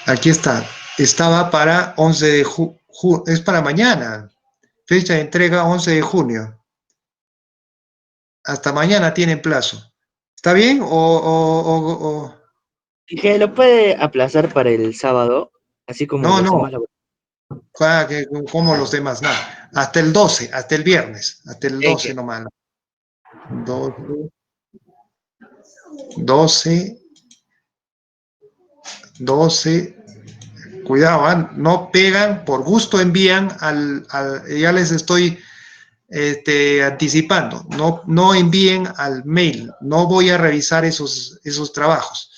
Aquí está. Estaba para 11 de junio. Es para mañana. Fecha de entrega 11 de junio. Hasta mañana tienen plazo. ¿Está bien? ¿Que lo puede aplazar para el sábado? Así como No, los no. demás. Como los demás, nada. Hasta el 12, hasta el viernes. Hasta el 12 nomás. 12. Cuidado, no pegan, por gusto envían ya les estoy anticipando, no envíen al mail, no voy a revisar esos trabajos.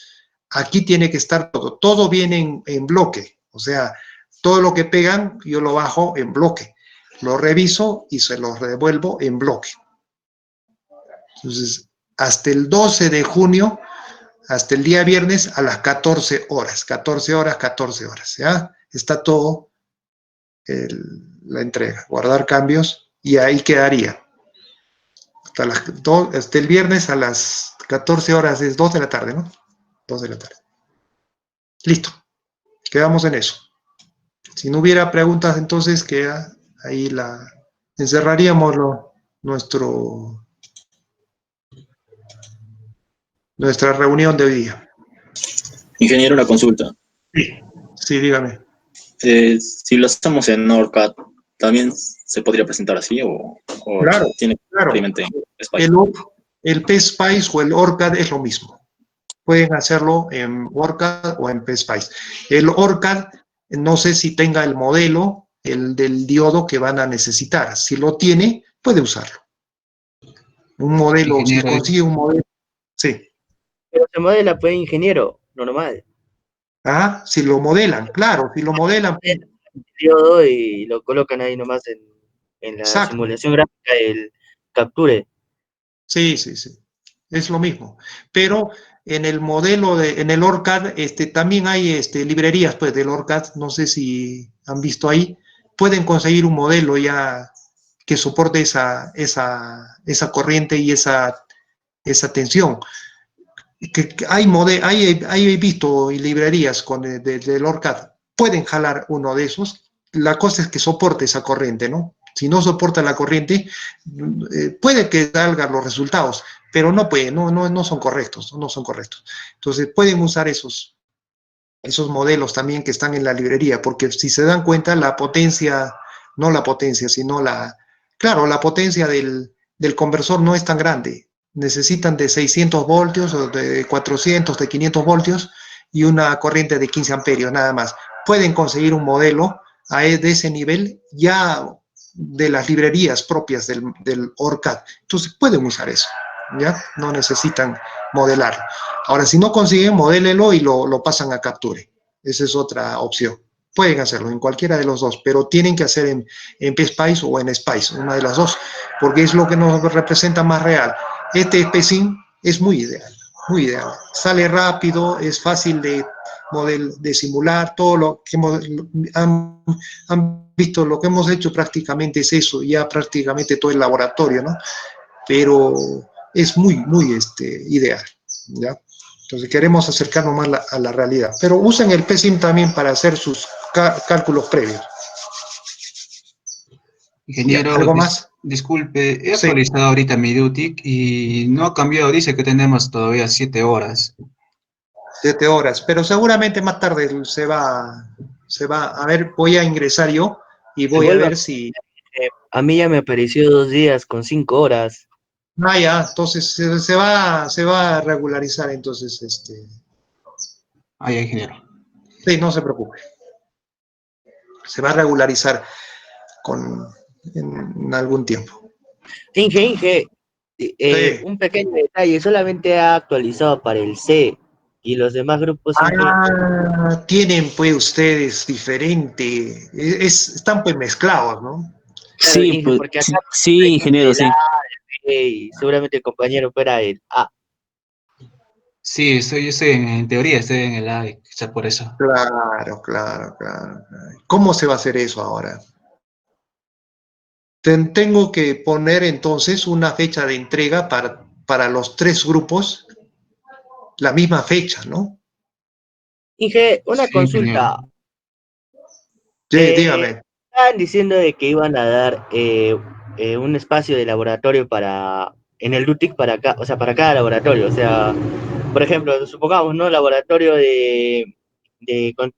Aquí tiene que estar todo. Todo viene en bloque. O sea, todo lo que pegan, yo lo bajo en bloque. Lo reviso y se lo devuelvo en bloque. Entonces, hasta el 12 de junio, hasta el día viernes a las 14 horas. 14 horas, 14 horas. ¿Ya? Está todo la entrega. Guardar cambios y ahí quedaría. Hasta el viernes a las 14 horas, es 2 de la tarde, ¿no? 2 de la tarde. Listo. Quedamos en eso. Si no hubiera preguntas, entonces queda ahí encerraríamos nuestra reunión de hoy día. Ingeniero, una consulta. Sí, dígame. Si lo hacemos en OrCAD, ¿también se podría presentar así o Claro, tiene que claro. simplemente en Spice? El PSpice o el OrCAD es lo mismo. Pueden hacerlo en OrCAD o en PSpice. El OrCAD, no sé si tenga el modelo, el del diodo que van a necesitar. Si lo tiene, puede usarlo. Un modelo, si Ingeniero, consigue un modelo, sí. Pero se modela, pues, ingeniero, normal. Ah, si lo modelan, claro, si lo modelan, El diodo y lo colocan ahí nomás en la exacto. simulación gráfica, el capture. Sí, sí, sí. Es lo mismo. Pero en el modelo en el OrCAD, también hay librerías pues, del OrCAD, no sé si han visto ahí, pueden conseguir un modelo ya que soporte esa corriente y esa tensión. Hay visto librerías del OrCAD, pueden jalar uno de esos. La cosa es que soporte esa corriente, ¿no? Si no soporta la corriente, puede que salgan los resultados, pero no puede, no son correctos, no son correctos. Entonces pueden usar esos modelos también que están en la librería, porque si se dan cuenta, la potencia, no la potencia, sino claro, la potencia del conversor no es tan grande. Necesitan de 600 voltios, o de 400, de 500 voltios, y una corriente de 15 amperios, nada más. Pueden conseguir un modelo de ese nivel ya de las librerías propias del OrCAD. Entonces pueden usar eso, ¿ya? No necesitan modelarlo. Ahora, si no consiguen, modélelo y lo pasan a Capture. Esa es otra opción. Pueden hacerlo en cualquiera de los dos, pero tienen que hacer en PSpice o en Spice, una de las dos, porque es lo que nos representa más real. Este SPSIM es muy ideal, muy ideal. Sale rápido, es fácil de simular, todo lo que han visto, lo que hemos hecho prácticamente es eso, ya prácticamente todo el laboratorio, ¿no? Pero es muy, muy ideal, ¿ya? Entonces queremos acercarnos más a la realidad. Pero usen el PSIM también para hacer sus cálculos previos. ingeniero, ¿Algo más? disculpe, he Sí. actualizado ahorita mi Dutic y no ha cambiado, dice que tenemos todavía 7 horas. 7 horas, pero seguramente más tarde a ver, voy a ingresar yo y voy a Vuelva, ver si... a mí ya me apareció 2 días con 5 horas. Ah, ya, entonces se va a regularizar, entonces, Ah, ya, ingeniero. sí, no se preocupe. Se va a regularizar en algún tiempo. Inge, Sí. un pequeño detalle, solamente ha actualizado para el C y los demás grupos, Inge. Ah, tienen pues ustedes diferente, están pues mezclados, ¿no? Claro, Sí, Inge, pues, porque acá sí, ingeniero, el A, sí. el B, y seguramente el compañero fuera el A. Sí, yo estoy en teoría, estoy en el A, quizá por eso. Claro, claro, claro. ¿Cómo se va a hacer eso ahora? Tengo que poner entonces una fecha de entrega para los 3 grupos, la misma fecha, ¿no? Inge, una Sí, ingeniero. consulta. Sí, dígame. Estaban diciendo de que iban a dar un espacio de laboratorio en el DUTIC para acá, o sea, para cada laboratorio. O sea, por ejemplo, supongamos, ¿no? Laboratorio de, con-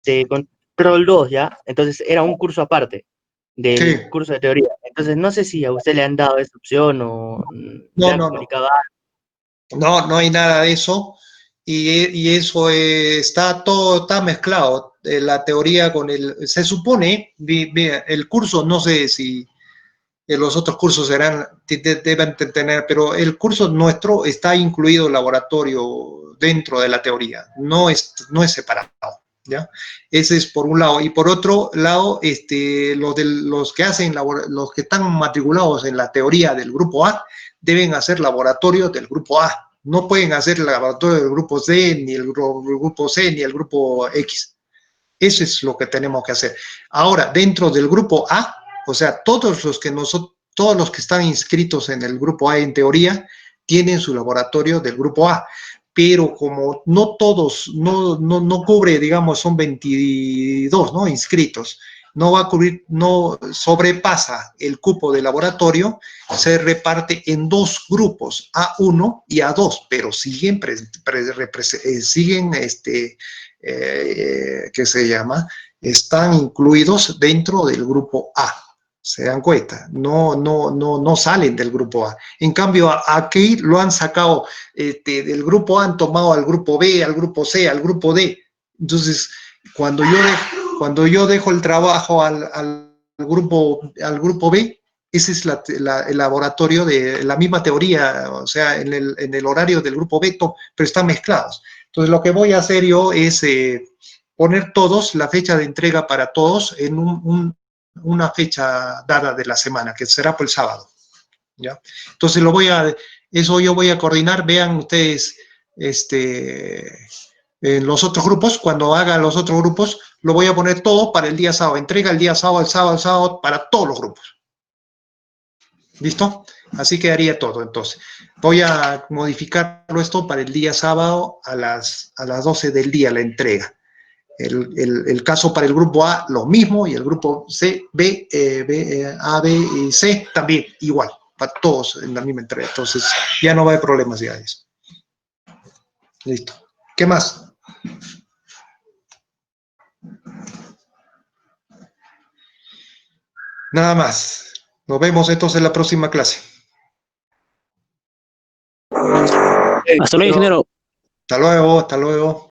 de control 2, ¿ya? Entonces era un curso aparte Sí. del curso de teoría. Entonces no sé si a usted le han dado esa opción o le No, han no, no. comunicado. No hay nada de eso. Y eso está mezclado, la teoría con se supone, el curso, no sé si los otros cursos deben tener, pero el curso nuestro está incluido el laboratorio dentro de la teoría, no es separado, ¿ya? Ese es por un lado. Y por otro lado, los que los que están matriculados en la teoría del grupo A, deben hacer laboratorio del grupo A. No pueden hacer el laboratorio del grupo C, ni el grupo C, ni el grupo X. Eso es lo que tenemos que hacer. Ahora, dentro del grupo A, o sea, todos los que están inscritos en el grupo A en teoría, tienen su laboratorio del grupo A. Pero como no todos, no cubre, digamos, son 22, ¿no? Inscritos, no va a cubrir, no sobrepasa el cupo de laboratorio, se reparte en dos grupos, A1 y A2, pero siguen, ¿qué se llama? Están incluidos dentro del grupo A. ¿Se dan cuenta? No salen del grupo A. En cambio, aquí lo han sacado del grupo A, han tomado al grupo B, al grupo C, al grupo D. Entonces, cuando yo dejo el trabajo al grupo B, ese es el laboratorio de la misma teoría, o sea, en el horario del grupo B, pero están mezclados. Entonces, lo que voy a hacer yo es poner todos, la fecha de entrega para todos en una fecha dada de la semana, que será por el sábado, ¿ya? Entonces eso yo voy a coordinar, vean ustedes, en los otros grupos, cuando haga los otros grupos, lo voy a poner todo para el día sábado, entrega el día sábado, el sábado, para todos los grupos. ¿Listo? Así quedaría todo, entonces. Voy a modificarlo esto para el día sábado a las 12 del día, la entrega. El caso para el grupo A, lo mismo, y el grupo C, A, B y C también, igual, para todos en la misma entrega. Entonces, ya no va a haber problemas ya de eso. Listo. ¿Qué más? Nada más. Nos vemos entonces en la próxima clase. Hasta luego, ingeniero. Hasta luego, hasta luego.